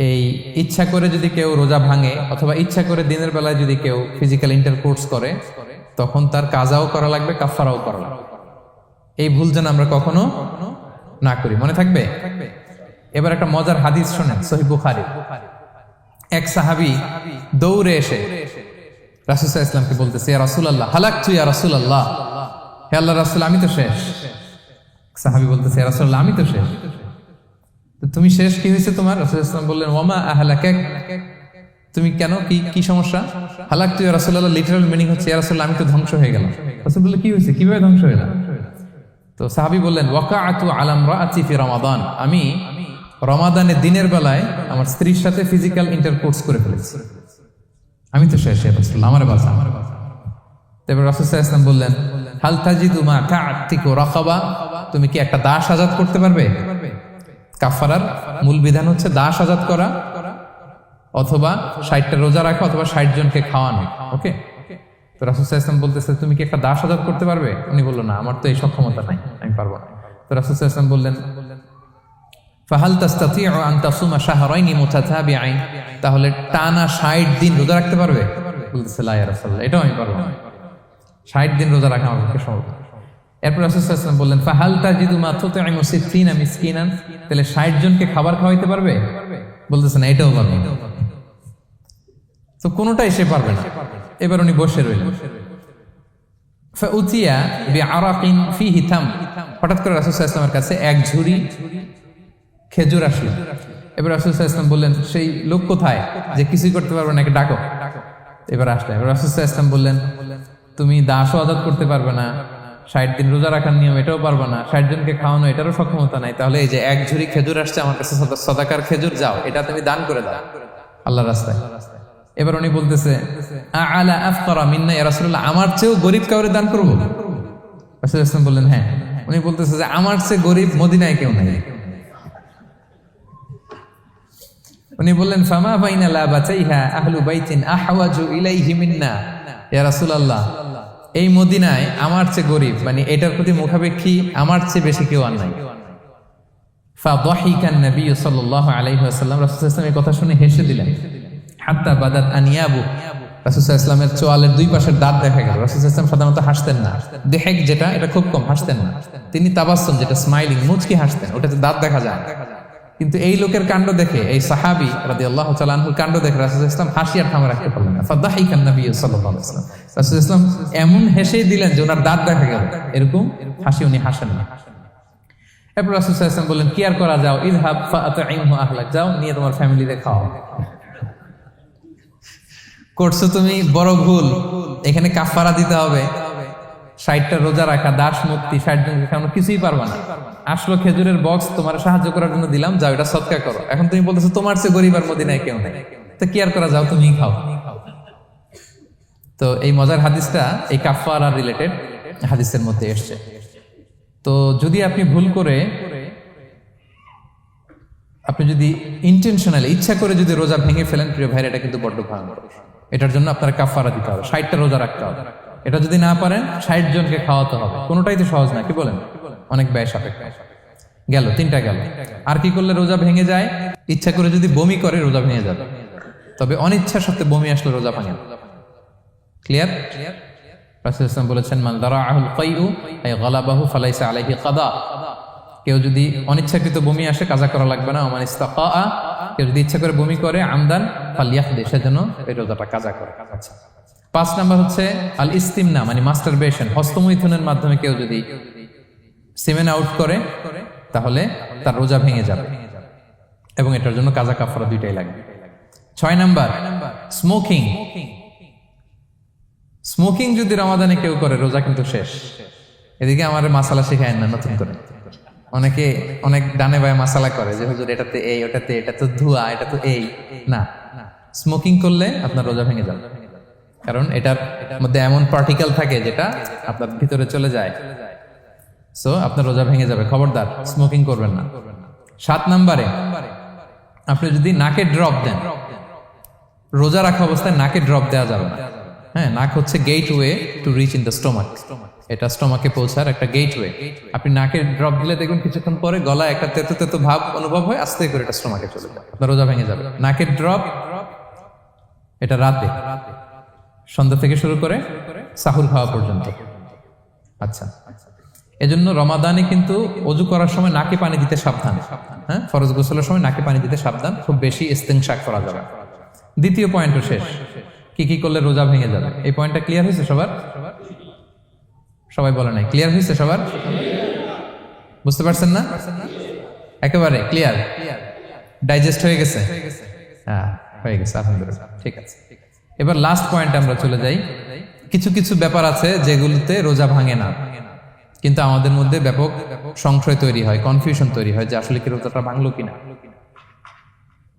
এই ইচ্ছা করে যদি কেউ রোজা ভাঙে অথবা ইচ্ছা করে দিনের বেলায় যদি কেউ ফিজিক্যাল ইন্টারকোর্স করে, তখন তার কাজাও করা লাগবে, কাফারাও করা লাগবে। এই ভুল যেন আমরা কখনো না করি, মনে থাকবে। এবার একটা মজার হাদিস শোনেন, সহিহ বুখারী। এক সাহাবী দৌড়ে এসে রাসূল সাল্লাল্লাহু আলাইহি ওয়াসাল্লামকে বলতেছে, ইয়া রাসূলুল্লাহ, হালাকতু ইয়া রাসূলুল্লাহ, হে আল্লাহর রাসূল, আমি তো শেষ। সাহাবী বলতেছে, ইয়া রাসূলুল্লাহ, আমি তো শেষ। তো তুমি শেষ, কি হয়েছে তোমার? রাসূল সাল্লাল্লাহু আলাইহি ওয়াসাল্লাম বললেন, ওয়ামা আহলাকাক, তুমি কেন, কি সমস্যা? হালাকতু ইয়া রাসূলুল্লাহ লিটারাল মিনিং হচ্ছে, ইয়া রাসূলুল্লাহ, আমি তো ধ্বংস হয়ে গেলাম। রাসূল বললেন, কি হয়েছে, কিভাবে ধ্বংস হয়ে গেল? তো সাহাবী বললেন, ওয়াকাআতু আলা ইমরাআতি ফি রমাদান, আমি রমাদানের দিনের বেলায় আমার স্ত্রীর সাথে ফিজিক্যাল ইন্টারকোর্স করে ফেলেছি, আমি তো শেষ, ইয়া রাসূলুল্লাহ, আমার বাঁচা। তারপর রাসূল সাল্লাল্লাহু আলাইহি ওয়াসাল্লাম বললেন, হাল তাজিদু মা কা'তিকু রাকাবা, তুমি কি একটা দাস আজাদ করতে পারবে? কাফারার মূল বিধান হচ্ছে দাস আজাদ করা, অথবা 60টা রোজা রাখা, অথবা 60 জনকে খাওয়ানো। ওকে, তো রাসূল সাল্লাল্লাহু আলাইহি ওয়াসাল্লাম বলতেছে, তুমি কি একটা দাস আজাদ করতে পারবে? উনি বলল, না, আমার তো এই সক্ষমতা নাই, আমি পারবো না। তো রাসূল সাল্লাল্লাহু আলাইহি ওয়াসাল্লাম বললেন, ফাহাল তাস্তাতিউ আন তাসুমা শাহরাইনি মুতাতাবিআইন, তাহলে টানা 60 দিন রোজা রাখতে পারবে? বলতেছে, লা ইয়া রাসূলুল্লাহ, এটাও আমি পারবো না, 60 দিন রোজা রাখা আমার পক্ষে সম্ভব না। এরপর রাসূল সাল্লাল্লাহু আলাইহি ওয়াসাল্লাম বললেন, ফাহাল তাজিদু মা তুতঈমু 60 মিসকিনান, তাহলে 60 জনকে খাবার খাওয়াইতে পারবে? বলতেছে, না, এটাও পারবে না। তো কোনোটাই সে পারবে না। এবার উনি বসে রইলেন। ফাউতিয়া বিআরাকিন ফিহি তাম, হঠাৎ করে রাসূল সাল্লাল্লাহু আলাইহি ওয়াসাল্লামের কাছে এক ঝুড়ি খেজুর আসলো। এবার রাসূল সাল্লাল্লাহু আলাইহি ওয়াসাল্লাম বললেন, সেই লোক কোথায় যে কিছুই করতে পারবে না, একে ডাকো। এবার আসলে এবার রাসূল সাল্লাল্লাহু আলাইহি ওয়াসাল্লাম বললেন, তুমি দাসও আজাদ করতে পারবে না, 60 দিন রোজা রাখার নিয়ম এটাও পারবে না, 60 জনকে খাওয়ানো এটারও সক্ষমতা নাই, তাহলে এই যে এক ঝুড়ি খেজুর আসছে আমার কাছে, সাদাকার খেজুর, যাও এটা তুমি দান করে দাও আল্লাহর রাস্তায়। এবার উনি বলতেছে, আলা আফকারা মিন্না ইয়া রাসূলুল্লাহ, আমার চেয়েও গরীব কাউরে দান করব? রাসূল সাল্লাল্লাহু আলাইহি ওয়াসাল্লাম বললেন, হ্যাঁ। উনি বলতেছে যে আমার চেয়ে গরীব মদিনায় কেউ নাই। উনি বললেন, ফামা বাইনা লাবাতাইহা আহলু বাইতিন আহওয়াজু ইলাইহি মিন্না ইয়া রাসূলুল্লাহ, এই মদিনায় আমার চেয়ে গরীব, মানে এটার প্রতি মুখাপেক্ষী আমার চেয়ে বেশি কেউ আর নাই। ফাদাহিকান নবী সাল্লাল্লাহু আলাইহি ওয়াসাল্লাম, রাসূল সাল্লাল্লাহু আলাইহি ওয়াসাল্লাম এই কথা শুনে হেসে দিলেন। হাত্তা বাদাত আনিয়াবু, রাসূল সাল্লাল্লাহু আলাইহি ওয়াসাল্লামের চোয়ালের দুই পাশের দাঁত দেখা গেল। রাসূল সাল্লাল্লাহু আলাইহি ওয়াসাল্লাম সাধারণত হাসতেন না, দেহেক যেটা, এটা খুব কম হাসতেন না। তিনি তাবাসসুম, যেটা স্মাইলিং, মুচকি হাসতেন, ওটাতে দাঁত দেখা যায়। কিন্তু এই লোকের কাণ্ড দেখে, এই সাহাবী রাদিয়াল্লাহু তাআলা আনহুর কাণ্ড দেখে রাসূল সাল্লাল্লাহু আলাইহি ওয়াসাল্লাম হাসি আর থামা রাখতে পারলেন না। ফাদাহিকান নবী সাল্লাল্লাহু আলাইহি ওয়াসাল্লাম, রাসূল সাল্লাল্লাহু আলাইহি ওয়াসাল্লাম এমন হেসেই দিলেন যে ওনার দাঁত দেখা গেল, এরকম হাসি উনি হাসেন না। এরপর রাসূল সাল্লাল্লাহু আলাইহি ওয়াসাল্লাম বললেন, কি আর করা, যাও, ইযহাব ফাআতঈমহু আহলাক, যাও নিয়ে তোমার ফ্যামিলিতে খাও। করছো তুমি বড় ভুল, এখানে কাফারা দিতে হবে, 60টা রোজা রাখা, দাস মুক্তি, 60 জনকে খাওয়ানো, কিছুই পারবা না। আসলো খেজুরের বক্স, তোমার সাহায্য করার জন্য দিলাম, যাও এটা সদকা করো। এখন তুমি বলতেছো তোমার চেয়ে গরীব আর মদিনায় কেউ নেই, তো কি আর করা, যাও তুমি খাও। তো এই মজার হাদিসটা এই কাফারা রিলেটেড হাদিসের মধ্যে এসছে। তো যদি আপনি ভুল করে, আপনি যদি ইন্টেনশনালি ইচ্ছা করে যদি রোজা ভেঙে ফেলেন, প্রিয় ভাইরা, এটা কিন্তু বড্ড ভয়ঙ্কর। এটার জন্য আপনার কাফারা দিতে হবে, 60টা রোজা রাখতে হবে। এটা যদি না পারেন, 60 জনকে খাওয়াতে হবে। কোনোটাই তো সহজ না, কি বলেন? অনেক ব্যয় সাপেক্ষ। গেল 3টা গেল। আর কি করলে রোজা ভেঙে যায়? ইচ্ছা করে যদি বমি করে রোজা ভেঙে যাবে, তবে অনিচ্ছা সত্ত্বে বমি আসলে রোজা ভাঙে। ক্লিয়ার? রাসূল সাল্লাল্লাহু আলাইহি ওয়াসাল্লাম বলেছেন, মান দারাআহুল কাইউ আই গালাবাহু ফালাইসা আলাইহি কাদা, কেউ যদি অনিচ্ছাকৃত বমি আসে কাজা করা লাগবে না। ওমান ইস্তাকা, কেউ যদি ইচ্ছা করে বমি করে আমদান ফালিয়াহদি, সেজন্য এই রোজাটা কাজা করে। আচ্ছা, 5 নাম্বার হচ্ছে আল ইস্তিমনা, মানে মাস্টারবেশন, হস্তমৈথুনের মাধ্যমে কেউ যদি সেমেন আউট করে তাহলে তার রোজা ভেঙে যাবে, এবং এটার জন্য কাজা কাফারা দুইটাই লাগবে। 6 নাম্বার স্মোকিং। স্মোকিং যদি রমাদানে কেউ করে, রোজা কিন্তু শেষ। এদিকে আমার মাসালা শেখায় না নতুন করে। অনেকে অনেক ডানে বায়ে মাসালা করে যে হুজুর এটাতে এই, ওটাতে, এটা তো ধোঁয়া, এটা তো এই না। স্মোকিং করলে আপনার রোজা ভেঙে যাবে, কারণ এটার মধ্যে এমন পার্টিকেল থাকে যেটা আপনার ভিতরে চলে যায়। সো আপনার রোজা ভেঙে যাবে, খবরদার স্মোকিং করবেন না। 7 নম্বরে, আপনি যদি নাকে ড্রপ দেন, রোজা রাখা অবস্থায় নাকে ড্রপ দেওয়া যাবে না। হ্যাঁ, নাক হচ্ছে gateway to reach in the stomach. এটা স্টোমাকে পৌঁছার একটা গেটওয়ে। আপনি নাকে ড্রপ দিলে দেখুন কিছুক্ষণ পরে গলায় একটা তেতো তেতো ভাব অনুভব হয়, আস্তে করে এটা স্টোমাকে চলে যায়, আপনার রোজা ভেঙে যাবে। নাকের ড্রপ এটা রাতে, সন্ধ্যা থেকে শুরু করে সাহুর খাওয়া পর্যন্ত। আচ্ছা, এজন্য রমাদানে কিন্তু অজু করার সময় নাকে পানি দিতে সাবধান। হ্যাঁ, ফরজ গোসলের সময় নাকে পানি দিতে সাবধান, খুব বেশি ইস্তেনশাক করা যাবে। দ্বিতীয় পয়েন্টও শেষ, কি কি করলে রোজা ভেঙে যাবে। এই পয়েন্টটা ক্লিয়ার হয়েছে সবার? সবাই বলে নাই, ক্লিয়ার হয়েছে সবার? বুঝতে পারছেন না? একেবারে ক্লিয়ার, ডাইজেস্ট হয়ে গেছে? হ্যাঁ, হয়ে গেছে, আলহামদুলিল্লাহ, ঠিক আছে। এবার লাস্ট পয়েন্টে আমরা চলে যাই। কিছু কিছু ব্যাপার আছে যেগুলোতে রোজা ভাঙে না, কিন্তু আমাদের মধ্যে ব্যাপক সংশয় তৈরি হয়, কনফিউশন তৈরি হয় যে আসলে কি রোজাটা ভাঙলো কিনা।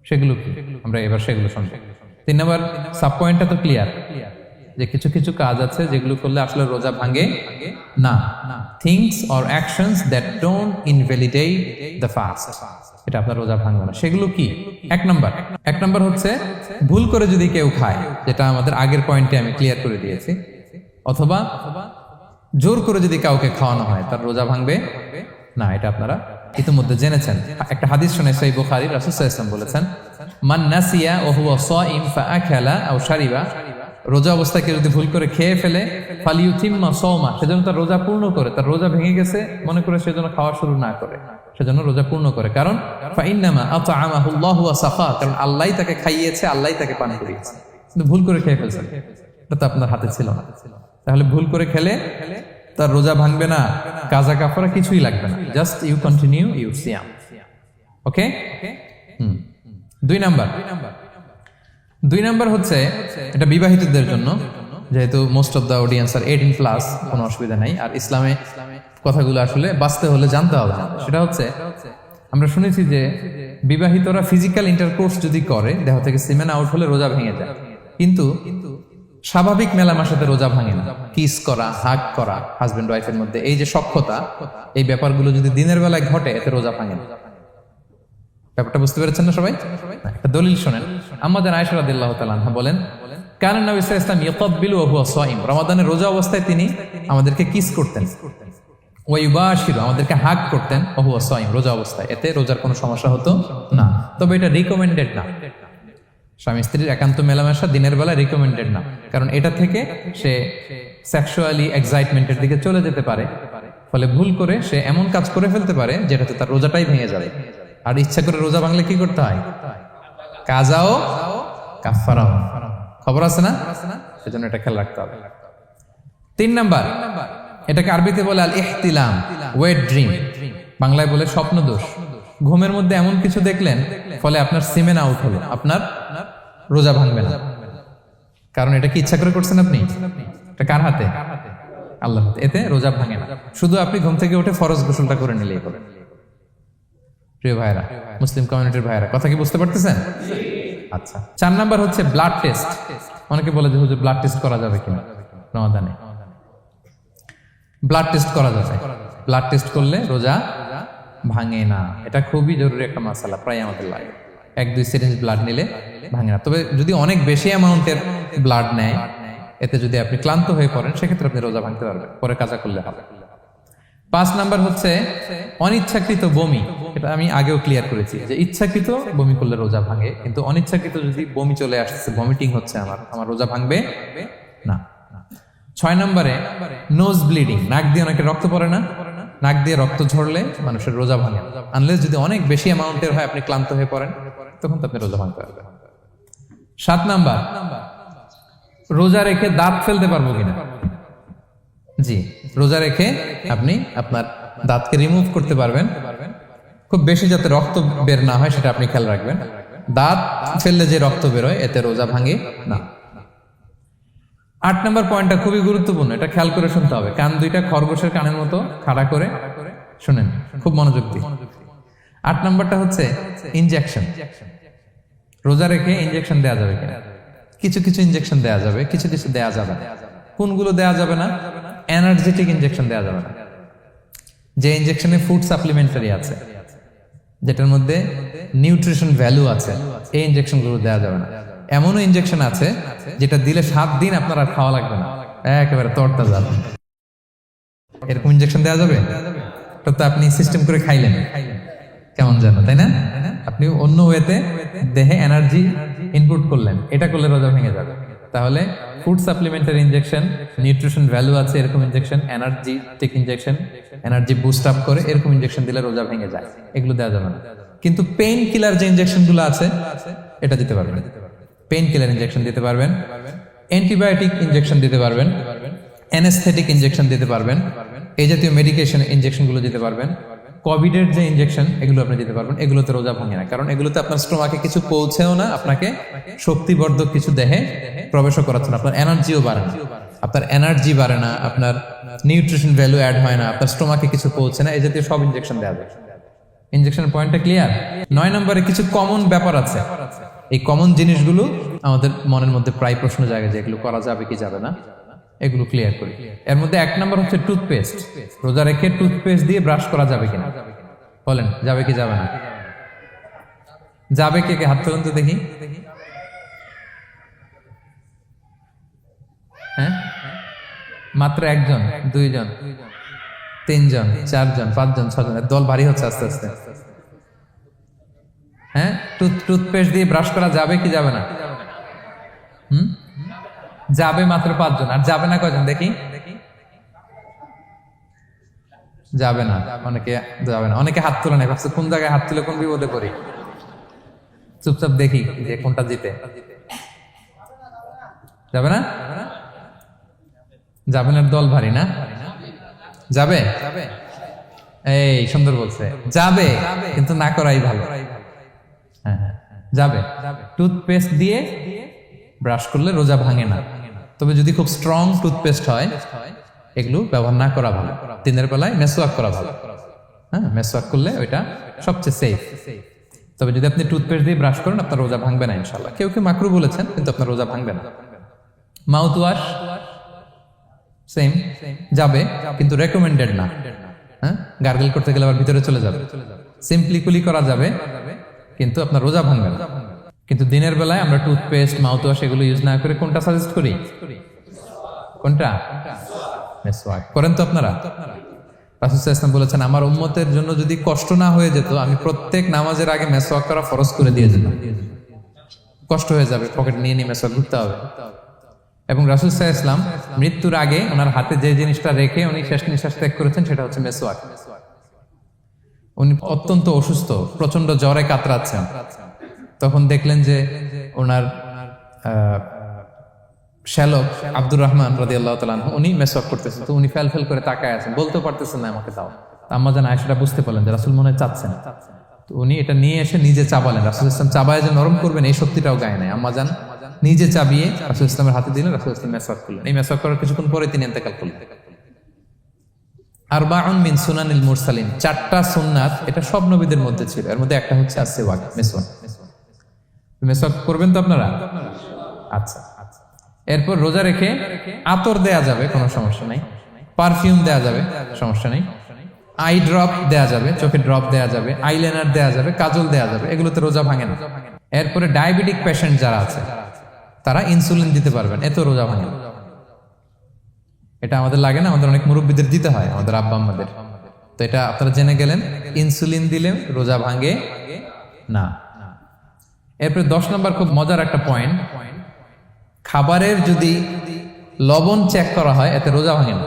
সেগুলো কি, আমরা এবার সেগুলো শুনবো। 3 নম্বর সাব পয়েন্টটা তো ক্লিয়ার যে কিছু কিছু কাজ আছে যেগুলো করলে আসলে রোজা ভাঙে না। Things or actions that don't invalidate the fast, এটা আপনার রোজা ভাঙবে না। সেগুলো কি? এক নম্বর হচ্ছে ভুল করে যদি কেউ খায়, যেটা আমাদের আগের পয়েন্টে আমি ক্লিয়ার করে দিয়েছি, অথবা জোর করে যদি কাউকে খাওয়ানো হয়, তার রোজা ভাঙবে না, এটা আপনারা ইতিমধ্যে জেনেছেন। একটা হাদিস শুনে সহিহ বুখারী, রাসূল সাল্লাল্লাহু আলাইহি ওয়াসাল্লাম বলেছেন, মান নাসিয়া ওয়া হুয়া সাইম ফাআকালা আও শারিবা, রোজা অবস্থায় কেউ যদি ভুল করে খেয়ে ফেলে, ফালিউতিম্মা সাওমা, সেজন্য তার রোজা পূর্ণ করে। তার রোজা ভেঙে গেছে মনে করে সেজন্য খাওয়া শুরু না করে, সেজন্য রোজা পূর্ণ করে। কারণ ফাইন্নামা আতআমাহুল্লাহু ওয়া সাকা, কারণ আল্লাহই তাকে খাইয়েছে, আল্লাহই তাকে পান করিয়েছে। কিন্তু ভুল করে খেয়ে ফেলছেন, এটা তো আপনার হাতে ছিল না। তাহলে ভুল করে খেলে তার রোজা ভাঙবে না, কাজা কাফারা কিছুই লাগবে না, জাস্ট ইউ কন্টিনিউ ইউর সিয়াম। ওকে। 2 নাম্বার হচ্ছে, এটা বিবাহিতদের জন্য, যেহেতু most of the audience are 18+, কোনো অসুবিধা নাই। আর ইসলামে কথাগুলো আসলে বাঁচতে হলে জানতে হবে না। সেটা হচ্ছে, আমরা শুনেছি যে বিবাহিতরা ফিজিক্যাল ইন্টারকোর্স যদি করে, দেহ থেকে সিমেন আউট হলে রোজা ভেঙে যায়, কিন্তু স্বাভাবিক মেলামেশাতে রোজা ভাঙে না। কিস করা, হাগ করা হাজবেন্ড ওয়াইফের মধ্যে, এই যে সখ্যতা, এই ব্যাপারগুলো যদি দিনের বেলায় ঘটে, এতে রোজা ভাঙে না। ব্যাপারটা বুঝতে পেরেছেন না সবাই? একটা দলিল শোনেন। আমাদের আয়েশা রাদিয়াল্লাহু তাআলা আনহা বলেন, কানা নবী সাল্লাল্লাহু আলাইহি ওয়াসাল্লাম ইয়াকাব্বিলু ওয়া হুয়া সাইম, রমাদানের রোজা অবস্থায় তিনি আমাদেরকে কিস করতেন, ওয়া ইউবাশিরু, আমাদেরকে হাগ করতেন, ওয়া হুয়া সাইম, রোজা অবস্থায়। এতে রোজার কোনো সমস্যা হতো না, তবে এটা রিকমেন্ডেড না। স্বামী স্ত্রীর একান্ত মেলামেশা দিনের বেলা রিকমেন্ডেড না, কারণ এটা থেকে সে সেক্সুয়ালি এক্সাইটমেন্টের দিকে চলে যেতে পারে, ফলে ভুল করে সে এমন কাজ করে ফেলতে পারে যেটাতে তার রোজাটাই ভেঙে যাবে। আর ইচ্ছা করে রোজা ভাঙলে কি করতে হয়? কাজাও কাফারাও, খবর আছে না? সেজন্য এটা খেয়াল রাখতে হবে। 3 নাম্বার, এটাকে আরবিতে বলে আল ইহতিলাম, ওয়েট ড্রিম, বাংলায় বলে স্বপ্ন দোষ। ঘুমের মধ্যে এমন কিছু দেখলেন, ফলে আপনার সিমেন আউট হলো, আপনার রোজা ভাঙবে না, কারণ এটা কি ইচ্ছা করে করছেন আপনি? এটা কার হাতে? আল্লাহর হাতে। এতে রোজা ভাঙে না, শুধু আপনি ঘুম থেকে উঠে ফরজ গোসলটা করে নিলেই হবে। প্রিয় ভাইরা, মুসলিম কমিউনিটির ভাইরা, কথা কি বুঝতে পারতেছেন? আচ্ছা, 4 নাম্বার হচ্ছে ব্লাড টেস্ট। অনেকে বলে যে হুজুর ব্লাড টেস্ট করা যাবে কিনা রমাদানে? ব্লাড টেস্ট করা যাবে। ব্লাড টেস্ট করলে রোজা ভাঙে না, এটা খুবই জরুরি একটা মাসালা, প্রায় আমাদের লাগে। 1-2 সিরিঞ্জ ব্লাড নিলে ভাঙে না, তবে যদি অনেক বেশি অ্যামাউন্টের ব্লাড নেয়, এতে যদি আপনি ক্লান্ত হয়ে পড়েন, সেক্ষেত্রে আপনি রোজা ভাঙতে পারবেন, পরে কাজা করলে হবে। 5 নাম্বার হচ্ছে অনিচ্ছাকৃত বমি। এটা আমি আগেও ক্লিয়ার করেছি যে ইচ্ছাকৃত বমি করলে রোজা ভাঙে, কিন্তু অনিচ্ছাকৃত যদি বমি চলে আসছে, ভমিটিং হচ্ছে, আমার রোজা ভাঙবে না। 6 নম্বরে নোজ ব্লিডিং, নাক দিয়ে অনেকে রক্ত পড়ে না, নাক দিয়ে রক্ত ঝরলে মানুষের রোজা ভাঙে, আনলেস যদি অনেক বেশি অ্যামাউন্টের হয়, আপনি ক্লান্ত হয়ে পড়েন, তখন তো আপনি রোজা ভাঙতে পারবেন। 7 নাম্বার, রোজা রেখে দাঁত ফেলতে পারবো কিনা? জি, রোজা রেখে আপনি আপনার দাঁতকে রিমুভ করতে পারবেন, খুব বেশি যাতে রক্ত বের না হয় সেটা আপনি খেয়াল রাখবেন। দাঁত ফেললে যে রক্ত বেরোয়, এতে রোজা ভাঙে না। 8 নম্বর পয়েন্টটা খুবই গুরুত্বপূর্ণ, এটা খেয়াল করে শুনতে হবে। কান দুইটা খরগোশের কানের মতো খাড়া করে শুনেন, খুব মনোযোগ দিয়ে। 8 নম্বরটা হচ্ছে ইনজেকশন। রোজা রেখে ইনজেকশন দেওয়া যাবে কিনা? কিছু কিছু ইনজেকশন দেওয়া যাবে, কিছু কিছু দেওয়া যাবে না। কোনগুলো দেওয়া যাবে না? এনার্জেটিক ইনজেকশন দেওয়া যাবে না। যে ইনজেকশনে ফুড সাপ্লিমেন্টারি আছে, যেটার মধ্যে নিউট্রিশন ভ্যালু আছে, এই ইনজেকশনগুলো দেওয়া যাবে না। এমনও ইনজেকশন আছে যেটা দিলে 7 দিন আপনার আর খাওয়া লাগবে না, একেবারে তরতা যাবে। এরকম ইনজেকশন দেওয়া যাবে? তো আপনি সিস্টেম করে খাইলেন কেমন যেন, তাই না? আপনি অন্য ওয়েতে দেহে এনার্জি ইনপুট করলেন, এটা করলে রোজা ভেঙে যাবে। তাহলে food supplementary injection, nutrition value আছে এরকম injection, energetic injection, energy boost up করে এরকম ইনজেকশন দিলে রোজা ভেঙে যায়, এগুলো দেওয়া যাবে না। কিন্তু পেইন কিলার যে ইনজেকশন গুলো আছে এটা দিতে পারবেন। পেইন কিলার ইনজেকশন দিতে পারবেন, অ্যান্টিবায়োটিক ইনজেকশন দিতে পারবেন, অ্যানেস্থেটিক ইনজেকশন দিতে পারবেন, এই জাতীয় মেডিকেশন ইনজেকশন গুলো দিতে পারবেন। কোভিডের যে ইনজেকশন এগুলো আপনি দিতে পারবেন, এগুলোতে রোজা ভাঙে না, কারণ এগুলোতে আপনার স্টোমাকে কিছু পৌঁছেও না, আপনাকে শক্তিবর্ধক কিছু দেহে প্রবেশও করাচ্ছে না, আপনার এনার্জিও বাড়ে না, আপনার এনার্জি বাড়ে না, আপনার নিউট্রিশন ভ্যালু অ্যাড হয় না, আপনার স্টোমাকে কিছু পৌঁছে না, এই জাতীয় সব ইনজেকশন দেওয়া যায়। ইনজেকশন পয়েন্টটা ক্লিয়ার? 9 নম্বরে কিছু কমন ব্যাপার আছে, এই কমন জিনিসগুলো আমাদের মনের মধ্যে প্রায় প্রশ্ন জাগে যে এগুলো করা যাবে কি যাবে না, এগুলো ক্লিয়ার করি। এর মধ্যে 1 নম্বর হচ্ছে টুথপেস্ট। রোজা রেখে টুথপেস্ট দিয়ে ব্রাশ করা যাবে কিনা? বলেন যাবে কি যাবে না? যাবে, কে কে হাত তুলুন তো দেখি। হ্যাঁ, মাত্র 1 জন, 2 জন, 3 জন, 4 জন, 5 জন, 6 জন, দল ভারী হচ্ছে আস্তে আস্তে। হ্যাঁ, টুথপেস্ট দিয়ে ব্রাশ করা যাবে কি যাবে না? যাবে মাত্র 5 জন। আর যাবে না কয়জন দেখি? যাবে না, অনেকে যাবে না, অনেকে হাত তুলে নেই, ভাবছে কোন জায়গায় হাত তুলে কোন বিপদে পড়ি। চুপচাপ দেখি যে কোনটা জিতে। যাবে না? যাবে না, দল ভারী না? যাবে? এই সুন্দর বলছে, যাবে, কিন্তু না করাই ভালো। হ্যাঁ হ্যাঁ, যাবে। টুথপেস্ট দিয়ে ব্রাশ করলে রোজা ভাঙে না, তবে যদি খুব স্ট্রং টুথপেস্ট হয় এগুলো ব্যবহার না করা ভালো। দিনের বেলায় মেসওয়াক করা ভালো। হ্যাঁ, মেসওয়াক করলে ওইটা সবচেয়ে সেফ। তবে যদি আপনি টুথপেস্ট দিয়ে ব্রাশ করেন আপনার রোজা ভাঙবে না ইনশাআল্লাহ। কেউ কেউ মাকরু বলেছেন, কিন্তু আপনার রোজা ভাঙবে না। মাউথ ওয়াশ সেম, যাবে, কিন্তু রেকমেন্ডেড না। হ্যাঁ, গার্গল করতে গেলে আবার ভিতরে চলে যাবে। সিম্পলি কুলি করা যাবে, কিন্তু আপনার রোজা ভাঙবে না। কিন্তু দিনের বেলায় আমরা টুথপেস্ট, মাউথ ওয়াশ এগুলো ইউজ না করে কোনটা সাজেস্ট করি? কোনটা? মেসওয়াক করেন তো আপনারা? রাসূল সাল্লাল্লাহু আলাইহি ওয়াসাল্লাম বলেছেন, আমার উম্মতের জন্য যদি কষ্ট না হয়ে যেত আমি প্রত্যেক নামাজের আগে মেসওয়াক করা ফরজ করে দিয়ে যেতাম। কষ্ট হয়ে যাবে, পকেট নিয়ে নিয়ে মেসওয়াক করতে হবে। এবং রাসূল সাল্লাল্লাহু আলাইহি ওয়াসাল্লাম মৃত্যুর আগে ওনার হাতে যে জিনিসটা রেখে উনি শেষ নিঃশ্বাস ত্যাগ করেছেন সেটা হচ্ছে মেসওয়াক। উনি অত্যন্ত অসুস্থ, প্রচন্ড জ্বরে কাতরাচ্ছেন, তখন দেখলেন যে ওনার শ্যালক আব্দুর রহমান রাদিয়াল্লাহু তাআলা আনহু উনি মেসওয়াক করতেছেন, তো উনি ফেল ফেল করে তাকায় আছেন, বলতেও পারতেছেন না আমাকে দাও। আম্মা জান আয়েশা বুঝতে পারলেন যে রাসূল মনে হয় চাচ্ছেন, তো উনি এটা নিয়ে এসে নিজে চাবালেন। রাসূল ইসলাম চাবায় যে নরম করবেন এই শক্তিটাও গায়ে নাই। আম্মা জান নিজে চাবিয়ে রাসূল ইসলামের হাতে দিলেন, রাসূল ইসলাম মেসওয়াক করলেন। এই মেসওয়াক করার কিছুক্ষণ পরে তিনি ইন্তেকাল করলেন। আরবাউন মিন সুনানিল মুরসালিন, 4টা সুন্নাত, এটা সব নবীদের মধ্যে ছিল, এর মধ্যে একটা হচ্ছে আসওয়াক, মেসওয়াক। মেসওয়াক করবেন তো আপনারা? আচ্ছা। এরপর রোজা রেখে আতর দেয়া যাবে, কোনো সমস্যা নাই। পারফিউম দেয়া যাবে, সমস্যা নেই। আই ড্রপ দেয়া যাবে, চোখে ড্রপ দেয়া যাবে, আইলাইনার দেয়া যাবে, কাজল দেয়া যাবে, এগুলোতে রোজা ভাঙে না। এরপরে ডায়াবেটিক পেশেন্ট যারা আছে তারা ইনসুলিন দিতে পারবেন, এত রোজা ভাঙে না। এটা আমাদের লাগে না, আমাদের অনেক মুরব্বীদের দিতে হয়, আমাদের আব্বা আম্মাদের। তো এটা আপনারা জেনে গেলেন, ইনসুলিন দিলে রোজা ভাঙে না। এরপরে 10 নম্বর খুব মজার একটা পয়েন্ট, খাবারের যদি লবণ চেক করা হয় এতে রোজা ভাঙে না।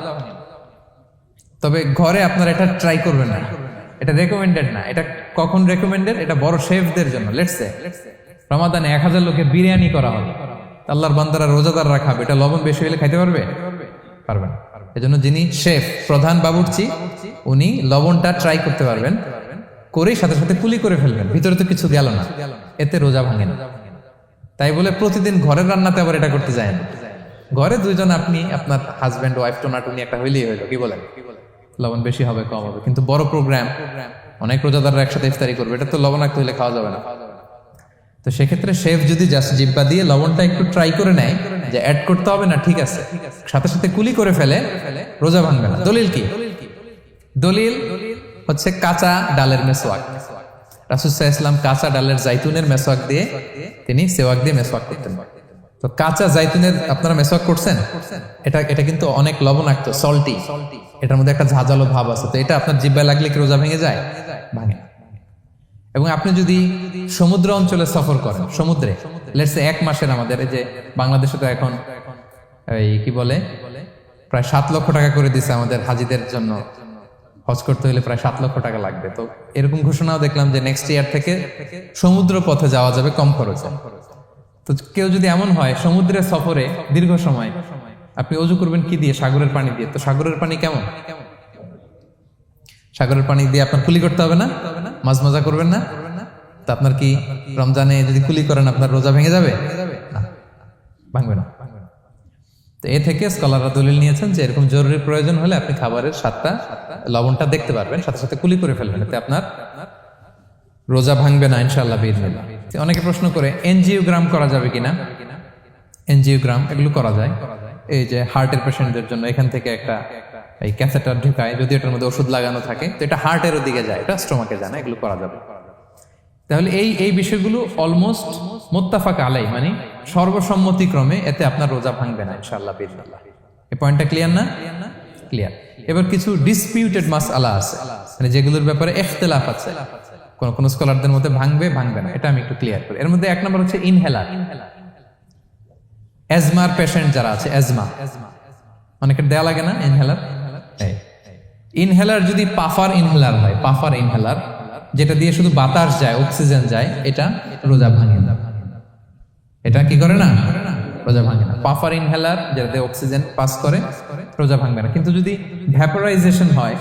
তবে ঘরে আপনারা এটা ট্রাই করবেন না, এটা রেকমেন্ডেড না। এটা কখন রেকমেন্ডেড? এটা বড় শেফদের জন্য। লেটস সে রমাদানে 1000 লোকের বিরিয়ানি করা হবে, আল্লাহর বান্দারা রোজাদাররা খাবে, এটা লবণ বেশি হলে খাইতে পারবে? পারবেন। এজন্য যিনি শেফ, প্রধান বাবুর্চি, উনি লবণটা ট্রাই করতে পারবেন, করে সাথে সাথে কুলি করে ফেলবেন, ভিতরে তো কিছু গেল না, এতে রোজা ভাঙে না। তাই বলে প্রতিদিন ঘরের রান্নাতে আবার এটা করতে যায় না। ঘরে দুইজন, আপনি আপনার হাজব্যান্ড ওয়াইফ টোনাটুনি একটা হইলেই হইলো, কি বলেন? লবণ বেশি হবে কম হবে, কিন্তু বড় প্রোগ্রাম, অনেক রোজাদাররা একসাথে ইফতারি করবে, এটা তো লবণাক্ত হইলে খাওয়া যাবে না। তো সেক্ষেত্রে শেফ যদি জাস্ট জিব্বা দিয়ে লবণটা একটু ট্রাই করে নেয় যে অ্যাড করতে হবে না, ঠিক আছে, সাথে সাথে কুলি করে ফেলে, রোজা ভাঙবে না। দলিল কি? দলিল হচ্ছে কাঁচা ডালের মেসওয়াক। রাসূল সাল্লাল্লাহু আলাইহি ওয়াসাল্লাম কাঁচা ডালের জাইতুনের মেসওয়াক দিয়ে তিনি সেওয়াক দিয়ে মেসওয়াক করতেন। তো কাঁচা জাইতুনের আপনারা মেসওয়াক করছেন, এটা কিন্তু অনেক লবণাক্ত, সল্টি, এটার মধ্যে একটা ঝাঁঝালো ভাব আছে। তো এটা আপনার জিহ্বায় লাগলে কি রোজা ভেঙে যায়? ভাঙে না। এবং আপনি যদি সমুদ্র অঞ্চলে সফর করেন, সমুদ্রে লেটস সে 1 মাসের, আমাদের এই যে বাংলাদেশে তো এখন এই কি বলে প্রায় 7 লক্ষ টাকা করে দিছে আমাদের হাজিদের জন্য, হজ করতে হলে প্রায় 7 লক্ষ টাকা লাগবে। তো এরকম ঘোষণাও দেখলাম যে নেক্সট ইয়ার থেকে সমুদ্র পথে যাওয়া যাবে কম খরচে। তো কেউ যদি এমন হয় সমুদ্রের সফরে দীর্ঘ সময়, আপনি অজু করবেন কি দিয়ে? সাগরের পানি দিয়ে। তো সাগরের পানি কেমন? সাগরের পানি দিয়ে আপনার কুলি করতে হবে না, মাছ মজা করবেন না। তো আপনার কি রমজানে যদি কুলি করেন আপনার রোজা ভেঙে যাবে? না, ভাঙবে না। তো এ থেকে স্কলাররা দলিল নিয়েছেন যে এরকম জরুরি প্রয়োজন হলে আপনি খাবারের স্বাদটা, লবণটা দেখতে পারবেন, সাথে সাথে কুলি করে ফেলবেন, এতে আপনার রোজা ভাঙবে না ইনশাআল্লাহ বিইজনিল্লাহ। অনেকে প্রশ্ন করে এনজিওগ্রাম করা যাবে কিনা? এনজিওগ্রাম এগুলো করা যায়। এই যে হার্টের পেশেন্টদের জন্য এখান থেকে একটা এই ক্যাথেটার ঢুকায়, যদি এটার মধ্যে ওষুধ লাগানো থাকে, তো এটা হার্টের দিকে যায়, এটা স্টোমাকে যায় না, এগুলো করা যাবে। তাহলে এই বিষয়গুলো অলমোস্ট মুত্তাফাক আলাই, মানে সর্বসম্মতিক্রমে, এতে আপনার রোজা ভাঙবে না ইনশাআল্লাহ বিইজনিল্লাহ। এই পয়েন্টটা ক্লিয়ার না? ক্লিয়ার। এবার কিছু ডিসপিউটেড মাসআলা আছে, মানে যেগুলোর ব্যাপারে ইখতিলাফ আছে, কোন স্কলারদের মধ্যে ভাঙবে না, এটা আমি একটু ক্লিয়ার করি। এর মধ্যে 1 নম্বর হচ্ছে ইনহেলার। অ্যাজমার পেশেন্ট যারা আছে, অ্যাজমা অনেকের দেয়া লাগে না ইনহেলার। ইনহেলার যদি পাফার ইনহেলার হয়, পাফার ইনহেলার যেটা দিয়ে শুধু বাতাস যায়, অক্সিজেন যায়, এটা রোজা ভাঙে না। এটা কি করে না? রোজা ভাঙে না। পাফার ইনহেলার যেটা দিয়ে অক্সিজেন পাস করে, রোজা ভাঙবে না। কিন্তু যদি ভ্যাপোরাইজেশন হয়,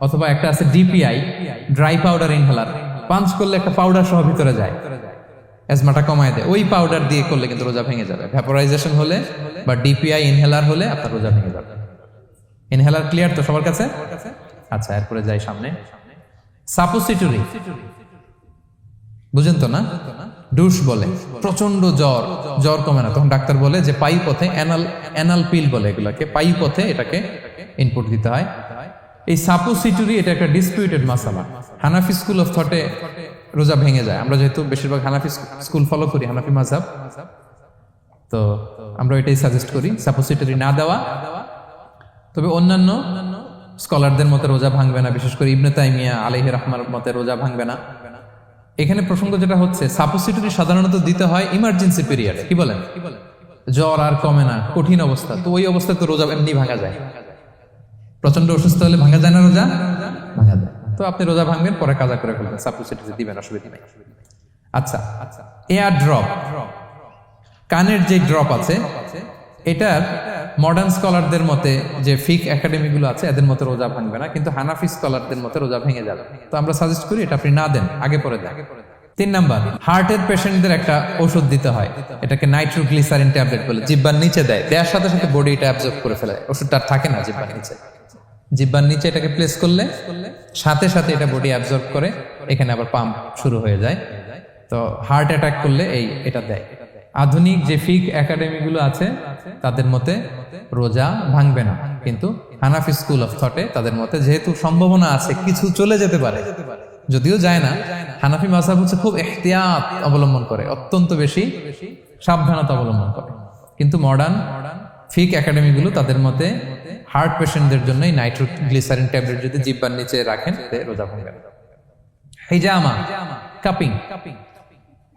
অথবা একটা আছে DPI, dry powder inhaler, punch করলে একটা পাউডার সহ ভিতরে যায়, অ্যাজমাটা কমায় দেয়, ওই পাউডার দিয়ে করলে কিন্তু রোজা ভেঙে যাবে। ভ্যাপোরাইজেশন হলে বা ডিপিআই ইনহেলার হলে আপনার রোজা ভেঙে যাবে। ইনহেলার ক্লিয়ার তো সবার কাছে? আচ্ছা, এরপরে যাই সামনে। সাপোসিটরি বুঝেন তো না? ডুশ বলে, প্রচন্ড জ্বর কমে না, তখন ডাক্তার বলে যে পায়ু পথে, অ্যানাল পিল বলে এগুলাকে, পায়ু পথে এটাকে ইনপুট দিতে হয়। এই সাপোসিটরি এটা একটা ডিসপিউটেড মাসালা। হানাফি স্কুল অফ থটে রোজা ভেঙে যায়। আমরা যেহেতু বেশিরভাগ হানাফি স্কুল ফলো করি, হানাফি মাযহাব, তো আমরা এটাই সাজেস্ট করি সাপোসিটরি না দেওয়া। তবে অন্যান্য স্কলারদের মতে রোজা ভাঙবে না, বিশেষ করে ইবনে তাইমিয়া আলাইহি রাহমার মতে রোজা ভাঙবে না। এখানে প্রসঙ্গ যেটা হচ্ছে, সাপোসিটরি সাধারণত দিতে হয় ইমার্জেন্সি পিরিয়ডে। কি বলেন? জ্বর আর কমে না, কঠিন অবস্থা, তো ওই অবস্থায় তো রোজা এমনি ভাঙা যায়। প্রচন্ড অসুস্থ হলে ভাঙা যায় না রোজা? ভাঙা যায়। তো আপনি রোজা ভাঙবেন, পরে কাজা করে ফেলবেন, সাপোসিটরি দিবেন, অসুবিধা নেই। আচ্ছা, এয়ার ড্রপ, কানের যে ড্রপ আছে, এটার মডার্ন স্কলারদের মতে, যে ফিক একাডেমি গুলো আছে, এদের মতে রোজা ভাঙবে না, কিন্তু হানাফি স্কলারদের মতে রোজা ভেঙে যাবে। তো আমরা সাজেস্ট করি এটা আপনি না দেন, আগে পরে দেন। 3 নাম্বার, হার্টের পেশেন্টদের একটা ওষুধ দিতে হয়, এটাকে নাইট্রোগ্লিসারিন ট্যাবলেট বলে, জিহ্বার নিচে দেয়, দেওয়ার সাথে সাথে বডি এটা অ্যাবজর্ব করে ফেলে, ওষুধটা থাকে না জিহ্বার নিচে। জিহ্বার নিচে এটাকে প্লেস করলে সাথে সাথে এটা বডি অ্যাবজর্ব করে, এখানে আবার পাম্প শুরু হয়ে যায়। তো হার্ট অ্যাটাক করলে এটা দেয়। আধুনিক যে ফিক একাডেমি গুলো আছে তাদের মতে রোজা ভাঙবে না, কিন্তু হানাফি স্কুল অফ থটে তাদের মতে যেহেতু সম্ভাবনা আছে কিছু চলে যেতে পারে, যদিও যায় না, হানাফি মাযহাব হচ্ছে খুব ইহতিয়াত অবলম্বন করে, অত্যন্ত বেশি সাবধানতা অবলম্বন করে। কিন্তু মডার্ন ফিক একাডেমি গুলো তাদের মতে হার্ট পেশেন্টদের জন্য নাইট্রোগ্লিসারিন ট্যাবলেট যদি জিহ্বার নিচে রাখেন রোজা ভাঙবে না। হিজামা, কাপিং,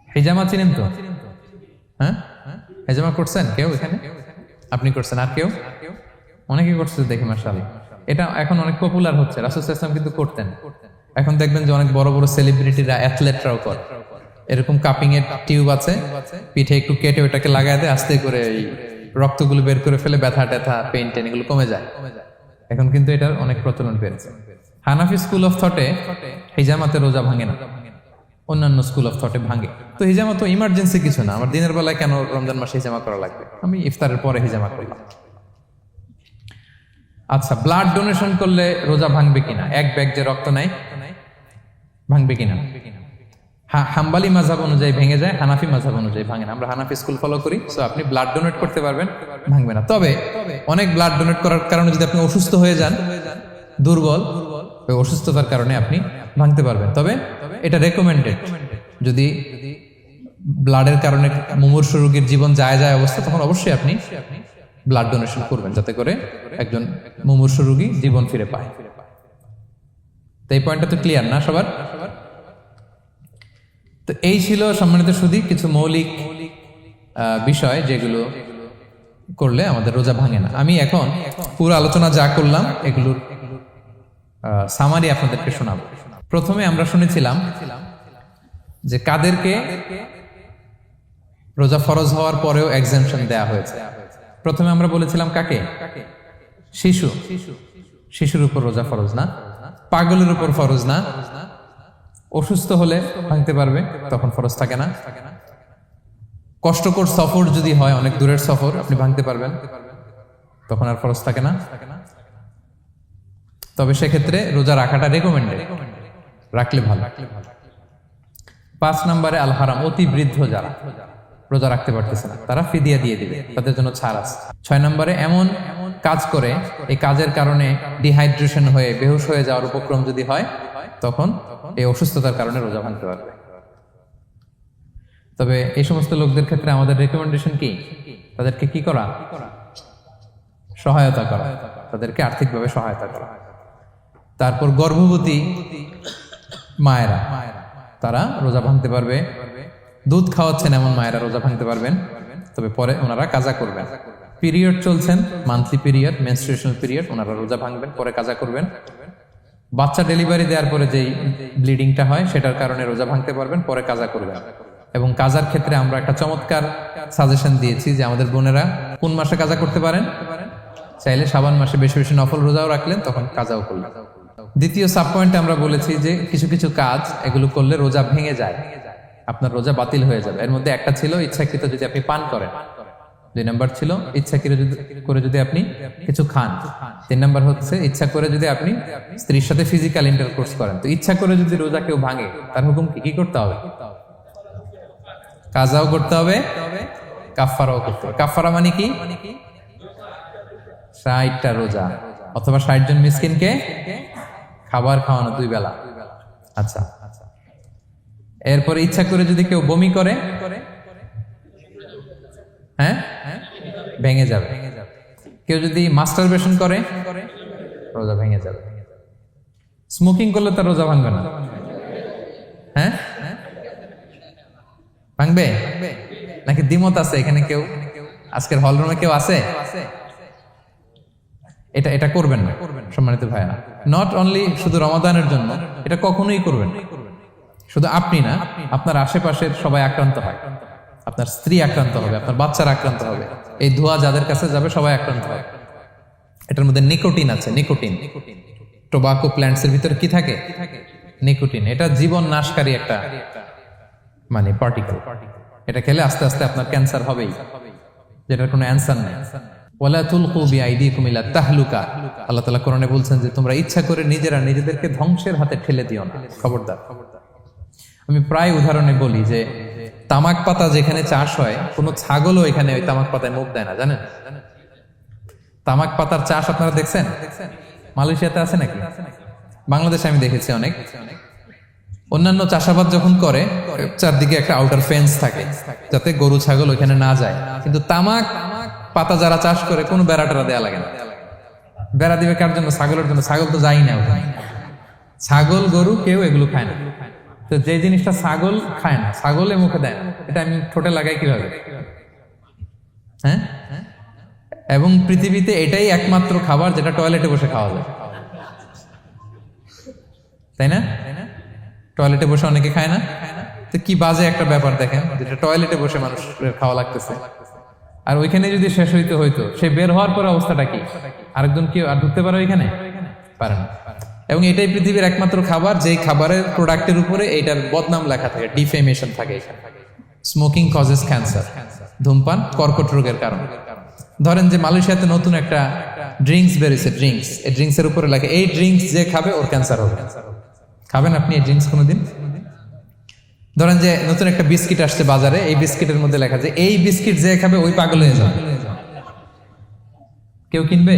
হিজামা চিনেন তো? হ্যাঁ, হিজামা করছেন কেউ এখানে? আপনি করছেন, আর কেউ? অনেকে করছে দেখি মাশাআল্লাহ। এটা এখন অনেক পপুলার হচ্ছে, রাসূল সাল্লাল্লাহু আলাইহি ওয়াসাল্লাম কিন্তু করতেন। এখন দেখবেন যে অনেক বড় বড় সেলিব্রিটিরা, অ্যাথলেটরাও করে। এরকম কাপিং এর টিউব আছে, পিঠে একটু কেটে ওটাকে লাগায় দেয়, আস্তে করে এই রক্তগুলো বের করে ফেলে, ব্যথা ট্যাথা, পেইন টেন এগুলো কমে যায়। এখন কিন্তু এটার অনেক প্রচলন পেয়েছে। হানাফি স্কুল অফ থটে হিজামাতে রোজা ভাঙে না, অন্যান্য স্কুল অফ থটে ভাঙে। তো হিজামা তো ইমার্জেন্সি কিছু না, আমার দিনের বেলায় কেন রমজান মাসে হিজামা করা লাগবে, আমি ইফতারের পরে হিজামা করলাম। আচ্ছা, ব্লাড ডোনেশন করলে রোজা ভাঙবে কিনা? এক ব্যাগ যে রক্ত নেয় ভাঙবে কিনা? হাম্বালি মাযহাব অনুযায়ী ভেঙে যায়, হানাফি মাযহাব অনুযায়ী ভাঙে না। আমরা হানাফি স্কুল ফলো করি, সো আপনি ব্লাড ডোনেট করতে পারবেন, ভাঙবে না। তবে অনেক ব্লাড ডোনেট করার কারণে যদি আপনি অসুস্থ হয়ে যান, দুর্বল, ওই অসুস্থতার কারণে আপনি ভাঙতে পারবেন। তবে এটা রেকমেন্ডেড, যদি ব্লাডের কারণে মুমূর্ষু রোগীর জীবন যায় অবস্থা, তখন অবশ্যই আপনি ব্লাড ডোনেশন করবেন, যাতে করে একজন মুমূর্ষু রোগী জীবন ফিরে পায়। তো এই পয়েন্টটা তো ক্লিয়ার না সবার? তো এই ছিল সম্মানিত সুধী কিছু মৌলিক বিষয় যেগুলো করলে আমাদের রোজা ভাঙে না। আমি এখন পুরো আলোচনা যা করলাম এগুলোর সামারি আপনাদেরকে শোনাবো। প্রথমে আমরা শুনেছিলাম যে কাদেরকে রোজা ফরজ হওয়ার পরেও এক্সাম্পশন দেয়া হয়েছে। প্রথমে আমরা বলেছিলাম কাকে? শিশুর উপর রোজা ফরজ না, পাগলের উপর ফরজ না, অসুস্থ হলে ভাঙতে পারবে, তখন ফরজ থাকে না। কষ্টকর সফর যদি হয়, অনেক দূরের সফর, আপনি ভাঙতে পারবেন, তখন আর ফরজ থাকে না। তবে সেক্ষেত্রে রোজা রাখাটা রেকমেন্ডেড, রাখলে ভালো। 5 নম্বরে আল হারাম, অতি বৃদ্ধ যারা রোজা রাখতে পারতেছে না, তারা ফিদিয়া দিয়ে দিবে, তাদের জন্য ছাড় আছে। 6 নম্বরে এমন কাজ করে, এই কাজের কারণে ডিহাইড্রেশন হয়ে বেহুশ হয়ে যাওয়ার উপক্রম যদি হয়, তখন এই অসুস্থতার কারণে রোজা ভাঙতে পারবে। তবে এই সমস্ত লোকদের ক্ষেত্রে আমাদের রেকমেন্ডেশন কি? তাদেরকে কি করা? সহায়তা করা, তাদেরকে আর্থিকভাবে সহায়তা করা। তারপর গর্ভবতী মায়েরা, তারা রোজা ভাঙতে পারবে। দুধ খাওয়াচ্ছেন এমন মায়েরা রোজা ভাঙতে পারবেন, তবে পরে ওনারা কাজা করবেন। পিরিয়ড চলছেন, মান্থলি পিরিয়ড, মেনস্ট্রুয়েশনাল পিরিয়ড, ওনারা রোজা ভাঙবেন, পরে কাজা করবেন। বাচ্চা ডেলিভারি দেওয়ার পরে যেই ব্লিডিংটা হয়, সেটার কারণে রোজা ভাঙতে পারবেন, পরে কাজা করবেন। এবং কাজার ক্ষেত্রে আমরা একটা চমৎকার সাজেশন দিয়েছি যে আমাদের বোনেরা কোন মাসে কাজা করতে পারেন? চাইলে শাবান মাসে বেশি বেশি নফল রোজাও রাখলেন, তখন কাজাও করলেন। দ্বিতীয় সাব পয়েন্টে আমরা বলেছি যে কিছু কিছু কাজ এগুলো করলে রোজা ভেঙে যায়, আপনার রোজা বাতিল হয়ে যাবে। এর মধ্যে একটা ছিল ইচ্ছাকৃত যদি আপনি পান করেন, 2 নম্বর ছিল ইচ্ছাকৃত করে যদি আপনি কিছু খান, 3 নম্বর হচ্ছে ইচ্ছা করে যদি আপনি স্ত্রীর সাথে ফিজিক্যাল ইন্টারকোর্স করেন। তো ইচ্ছা করে যদি রোজা কেউ ভাঙে, তার হুকুম কি করতে হবে? কাজাও করতে হবে, কাফফারাও করতে হবে। কাফফারা মানে কি? 60টা রোজা অথবা 60 জন মিসকিনকে খাবার খাওয়ানো 2 বেলা। আচ্ছা, এরপরে ইচ্ছা করে যদি কেউ বমি করে, হ্যাঁ, ভেঙে যাবে। কেউ যদি মাস্টারবেশন করে, রোজা ভেঙে যাবে। স্মোকিং করলে তার রোজা ভাঙবে না, হ্যাঁ? ভাঙবে নাকি দ্বিমত আছে এখানে? কেউ আজকের হলরুমে কেউ আছে? এটা করবেন না সম্মানিত ভাইয়া। নট অনলি শুধু রমাদানের জন্য, এটা কখনোই করবেন না। শুধু আপনি না, আপনার আশেপাশের সবাই আক্রান্ত হয়, আপনার স্ত্রী আক্রান্ত হবে, আপনার বাচ্চারা আক্রান্ত হবে, এই ধোঁয়া যাদের কাছে যাবে সবাই আক্রান্ত হবে। এটার মধ্যে নিকোটিন আছে, নিকোটিন। টোবাকো প্ল্যান্টসের ভিতরে কি থাকে? নিকোটিন। এটা জীবন নাশকারী একটা মানে পার্টিকেল। এটা খেলে আস্তে আস্তে আপনার ক্যান্সার হবেই, যেটার কোনো অ্যান্সার নেই। ওয়ালা তুলকু বিআইদিকুম ইলা তাহলুকা, আল্লাহ তাআলা কোরআনে বলছেন যে তোমরা ইচ্ছা করে নিজেরা নিজেদেরকে ধ্বংসের হাতে ঠেলে দিও না, খবরদার। আমি প্রায় উদাহরণে বলি যে তামাক পাতা যেখানে চাষ হয়, কোনো ছাগলও এখানে ওই তামাক পাতায় মুখ দেয় না, জানেন? তামাক পাতার চাষ আপনারা দেখছেন? মালয়েশিয়াতে আছে নাকি? বাংলাদেশে আমি দেখেছি অনেক। অন্যান্য চাষাবাদ যখন করে, চারদিকে একটা আউটার ফেন্স থাকে যাতে গরু ছাগল ওইখানে না যায়। কিন্তু তামাক পাতা যারা চাষ করে, কোনো বেড়া টেরা দেয়া লাগে না। বেড়া দিবে কার জন্য? ছাগলের জন্য। ছাগল তো যাই না ওখানে। ছাগল গরু কেউ এগুলো খায় না। তো যে জিনিসটা ছাগল খায় না, ছাগলে মুখে দেয় না, এটা আমি ঠোঁটে লাগাই কিভাবে? হ্যাঁ? এবং পৃথিবীতে এটাই একমাত্র খাবার যেটা টয়লেটে বসে খাওয়া যায়, তাই না? টয়লেটে বসে অনেকে খায় না। তো কি বাজে একটা ব্যাপার দেখেন, যেটা টয়লেটে বসে মানুষের খাওয়া লাগতেছে। আর ওইখানে যদি শেষ হইতো, সে বের হওয়ার পরে অবস্থাটা কি? আরেকজন কি আর ঢুকতে পারে ওইখানে? পারে না। এবং এটাই পৃথিবীর একমাত্র খাবার যেই খাবারের প্রোডাক্টের উপরে এইটার বদনাম লেখা থাকে, ডিফেমেশন থাকে এখানে। স্মোকিং কজেস ক্যান্সার, ধূমপান কর্কট রোগের কারণ। ধরেন যে মালয়েশিয়াতে নতুন একটা ড্রিঙ্কস বেরিয়েছে, ড্রিঙ্কস, এই ড্রিঙ্কসের উপরে লেখা এই ড্রিঙ্কস যে খাবে ওর ক্যান্সার হবে। খাবেন আপনি এই ড্রিঙ্কস কোনোদিন? ধরেন যে নতুন একটা বিস্কিট আসছে বাজারে, এই বিস্কিটের মধ্যে লেখা যে এই বিস্কিট যে খাবে ওই পাগল হয়ে যাবে। কেউ কিনবে?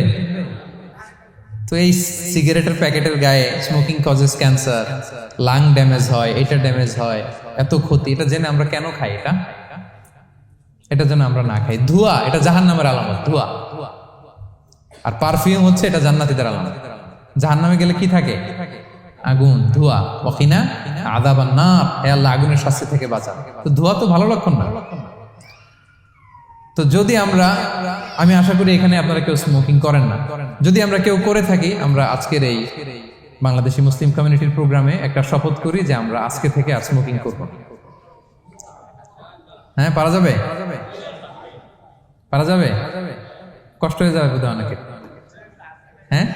তো এই সিগারেটের প্যাকেটের গায়ে smoking causes cancer, lung damage হয়, এটা ড্যামেজ হয়, এত ক্ষতি, এটা জেনে আমরা কেন খাই? এটা যেন আমরা না খাই। ধোঁয়া, এটা জাহান্নামের আলামত, ধোঁয়া। আর পারফিউম হচ্ছে এটা জান্নাতীদের আলামত। জাহান্নামে গেলে কি থাকে? আগুন, ধোঁয়া। ওয়াকিনা আযাবান নার, হে আল্লাহ আগুনের শাস্তি থেকে বাঁচান। তো ধোঁয়া তো ভালো লক্ষণ না। তো যদি আমরা, আমি আশা করি এখানে আপনারা কেউ স্মোকিং করেন না, যদি আমরা কেউ করে থাকি, আমরা আজকের এই বাংলাদেশি মুসলিম কমিউনিটির প্রোগ্রামে একটা শপথ করি যে আমরা আজকে থেকে আর স্মোকিং করব না। হ্যাঁ, পারা যাবে? পারা যাবে? কষ্ট হয়ে যাবে বোধহয় অনেকে। হ্যাঁ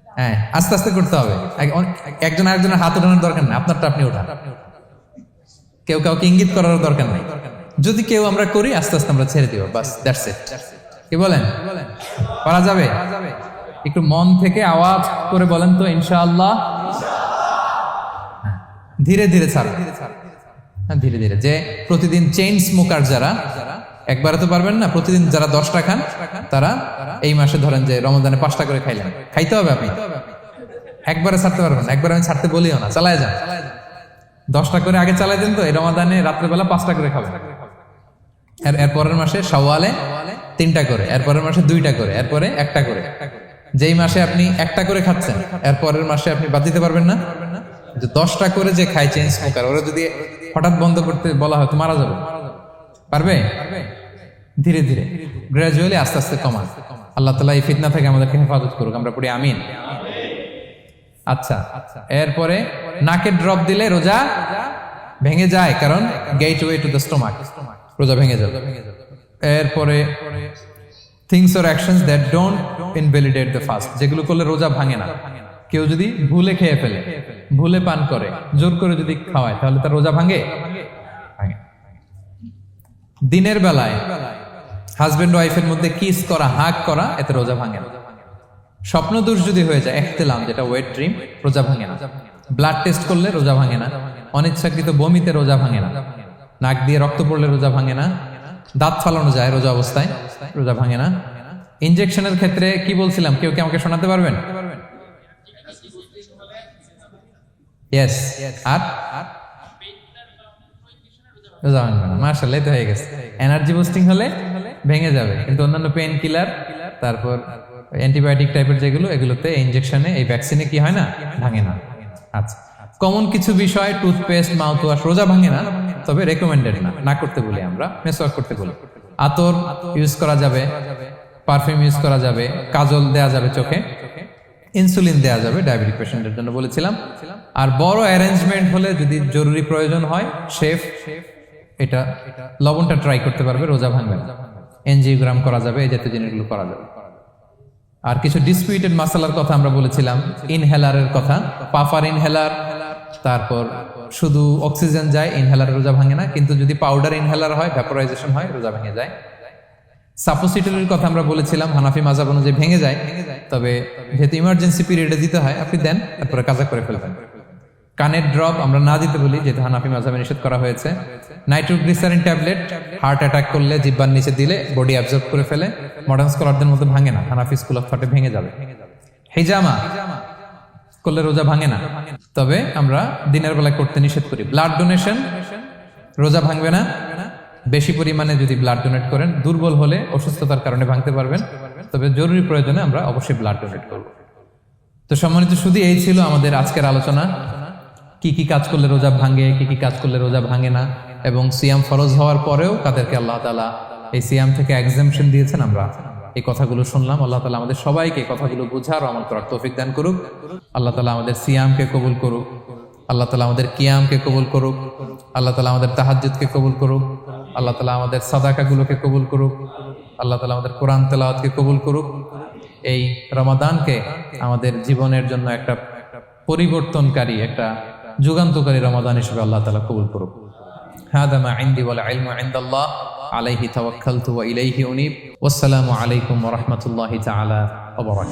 হ্যাঁ, আস্তে আস্তে করতে হবে। একজন আরেকজনের হাত ওঠানোর দরকার নেই, আপনারটা আপনি ওঠান। কেউ কাউকে ইঙ্গিত করার দরকার নেই। যদি কেউ আমরা করি, আস্তে আস্তে আমরা ছেড়ে দিব, বাস, দ্যাটস ইট। কি বলেন? পারা যাবে? একটু মন থেকে আওয়াজ করে বলেন তো, ইনশাআল্লাহ। ধীরে ধীরে ছাড়ো, ধীরে ধীরে। যে প্রতিদিন চেইন স্মোকার যারা, একবারে তো পারবেন না, প্রতিদিন যারা 10টা খান, তারা এই মাসে ধরেন যে রমজানে 5টা করে খাইলেন, খাইতে হবে আপনি। একবারে ছাড়তে পারবেন না, একবারে আমি ছাড়তে বলিও না, চালায় যান। 10টা করে আগে চালাই দেন, তো এই রমাদানে রাত্রেবেলা 5টা করে খাবেন। এরপরের মাসে শাওয়ালে 3টা করে, এরপরের মাসে 2টা করে, এরপরে 1টা করে। যেই মাসে আপনি 1টা করে খাচ্ছেন, এরপরের মাসে আপনি বাদ দিতে পারবেন না। যে 10টা করে যে খায় চেইন স্মোকার, ওরা যদি হঠাৎ বন্ধ করতে বলা হয় তো মারা যাবে। পারবে? ধীরে ধীরে, গ্রাজুয়ালি, আস্তে আস্তে কমান। আল্লাহ তাআলা এই ফিতনা থেকে আমাদেরকে হেফাজত করুক, আমরা পড়ি আমিন। আচ্ছা, এরপরে নাকে ড্রপ দিলে রোজা ভেঙে যায়, কারণ গেটওয়ে টু দ্য স্টোমাক, রোজা ভেঙে যাবে। এরপরে things or actions that don't invalidate the fast, যেগুলো করলে রোজা ভাঙে না। কেউ যদি ভুলে খেয়ে ফেলে, ভুলে পান করে, জোর করে যদি খাওয়ায়, তাহলে তার রোজা ভাঙে? ভাঙে। দিনের বেলায় হাজবেন্ড ওয়াইফের মধ্যে কিস করা, হাগ করা, এতে রোজা ভাঙে না। স্বপ্ন দোষ যদি হয়ে যায়, ইহতিলাম, যেটা ওয়েট ড্রিম, রোজা ভাঙে না। ব্লাড টেস্ট করলে রোজা ভাঙে না। অনিচ্ছাকৃত বমিতে রোজা ভাঙে না। নাক দিয়ে রক্ত পড়লে রোজা ভাঙে না। দাঁত ফালানো যায় রোজা অবস্থায়, রোজা ভাঙে না। ইনজেকশনের ক্ষেত্রে কি বলছিলাম, কেউ কি আমাকে শোনাতে পারবেন? ইয়েস। আর রোজা ভাঙবে না। মাশাআল্লাহ, তো হয়ে গেছে। এনার্জি বুস্টিং হলে ভেঙে যাবে, কিন্তু অন্যান্য পেন কিলার, তারপর অ্যান্টিবায়োটিক টাইপের যেগুলো, এগুলোতে ইনজেকশনে, এই ভ্যাকসিনে কি হয় না, ভাঙে না। আচ্ছা, কমন কিছু বিষয়, টুথপেস্ট, মাউথ ওয়াশ, রোজা ভাঙে না, তবে রেকমেন্ডেড না, না করতে বলি আমরা। মেসওয়াক করতে বলি। আতর ইউজ করা যাবে, পারফিউম ইউজ করা যাবে, কাজল দেয়া যাবে চোখে, ইনসুলিন দেয়া যাবে ডায়াবেটিক পেশেন্টের জন্য বলেছিলাম। আর বড় অ্যারেঞ্জমেন্ট হলে, যদি জরুরি প্রয়োজন হয়, শেফ এটা লবণটা ট্রাই করতে পারবে, রোজা ভাঙবে না। এনজিওগ্রাম করা যাবে, এই জাতীয় জিনিসগুলো করা যাবে। আর কিছু ডিসপিউটেড মাসালার কথা আমরা বলেছিলাম, ইনহেলারের কথা, পাফার ইনহেলার, তারপর শুধু অক্সিজেন যায়, ইনহেলার রোজা ভাঙে না। কিন্তু যদি পাউডার ইনহেলার হয়, ভ্যাপোরাইজেশন হয়, রোজা ভেঙে যায়। সাপোসিটরির কথা আমরা বলেছিলাম, হানাফি মাযহাব অনুযায়ী ভেঙে যায়, তবে যেহেতু ইমার্জেন্সি পিরিয়ডে দিতে হয়, আপনি দেন, তারপরে কাজা করে ফেলবেন। কানের ড্রপ আমরা না দিতে বলি, যেহেতু হানাফি মাযহাবে নিষেধ করা হয়েছে। নাইট্রোগ্লিসারিন ট্যাবলেট হার্ট অ্যাটাক করলে জিহ্বার নিচে দিলে বডি অ্যাবজর্ব করে ফেলে, মডার্ন স্কলারদের মধ্যে ভাঙে না, হানাফি স্কুল অফ থটে ভেঙে যাবে। হিজামা করলে রোজা ভাঙে না, তবে আমরা দিনের বেলায় করতে নিষেধ করি। ব্লাড ডোনেশন, রোজা ভাঙবে না। বেশি পরিমাণে যদি ব্লাড ডোনেট করেন, দুর্বল হলে অসুস্থতার কারণে ভাঙতে পারবেন, তবে জরুরি প্রয়োজনে আমরা অবশ্যই ব্লাড ডোনেট করব। তো সম্মানিত, শুধু এই ছিল আমাদের আজকের আলোচনা। কি কি কাজ করলে রোজা ভাঙে, কি কি কাজ করলে রোজা ভাঙে না, এবং সিয়াম ফরজ হওয়ার পরেও কাদেরকে আল্লাহ তাআলা এই সিয়াম থেকে এক্সাম্পশন দিয়েছেন, আমরা এই কথাগুলো শুনলাম। আল্লাহ তাআলা আমাদের সবাইকে কথাগুলো বুঝার, আমল করার তৌফিক দান করুক। আল্লাহ তাআলা আমাদের সিয়ামকে কবুল করুক। আল্লাহ তাআলা আমাদের কিয়ামকে কবুল করুক। আল্লাহ তাআলা আমাদের তাহাজ্জুদকে কবুল করুক। আল্লাহ তাআলা আমাদের সাদাকাগুলোকে কবুল করুক। আল্লাহ তাআলা আমাদের কোরআন তেলাওয়াতকে কবুল করুক। এই রমাদানকে আমাদের জীবনের জন্য একটা পরিবর্তনকারী, একটা যুগান্তকারী রমাদান হিসেবে আল্লাহ তাআলা কবুল করুক। হাদা মা ইনদি ওয়াল ইলমু ইনদাল্লাহ আলাইহি তাওয়াক্কালতু ওয়া ইলাইহি উনীব। ওয়াসসালামু আলাইকুম ওয়া রাহমাতুল্লাহি তাআলা ওয়া বারাকাতুহু।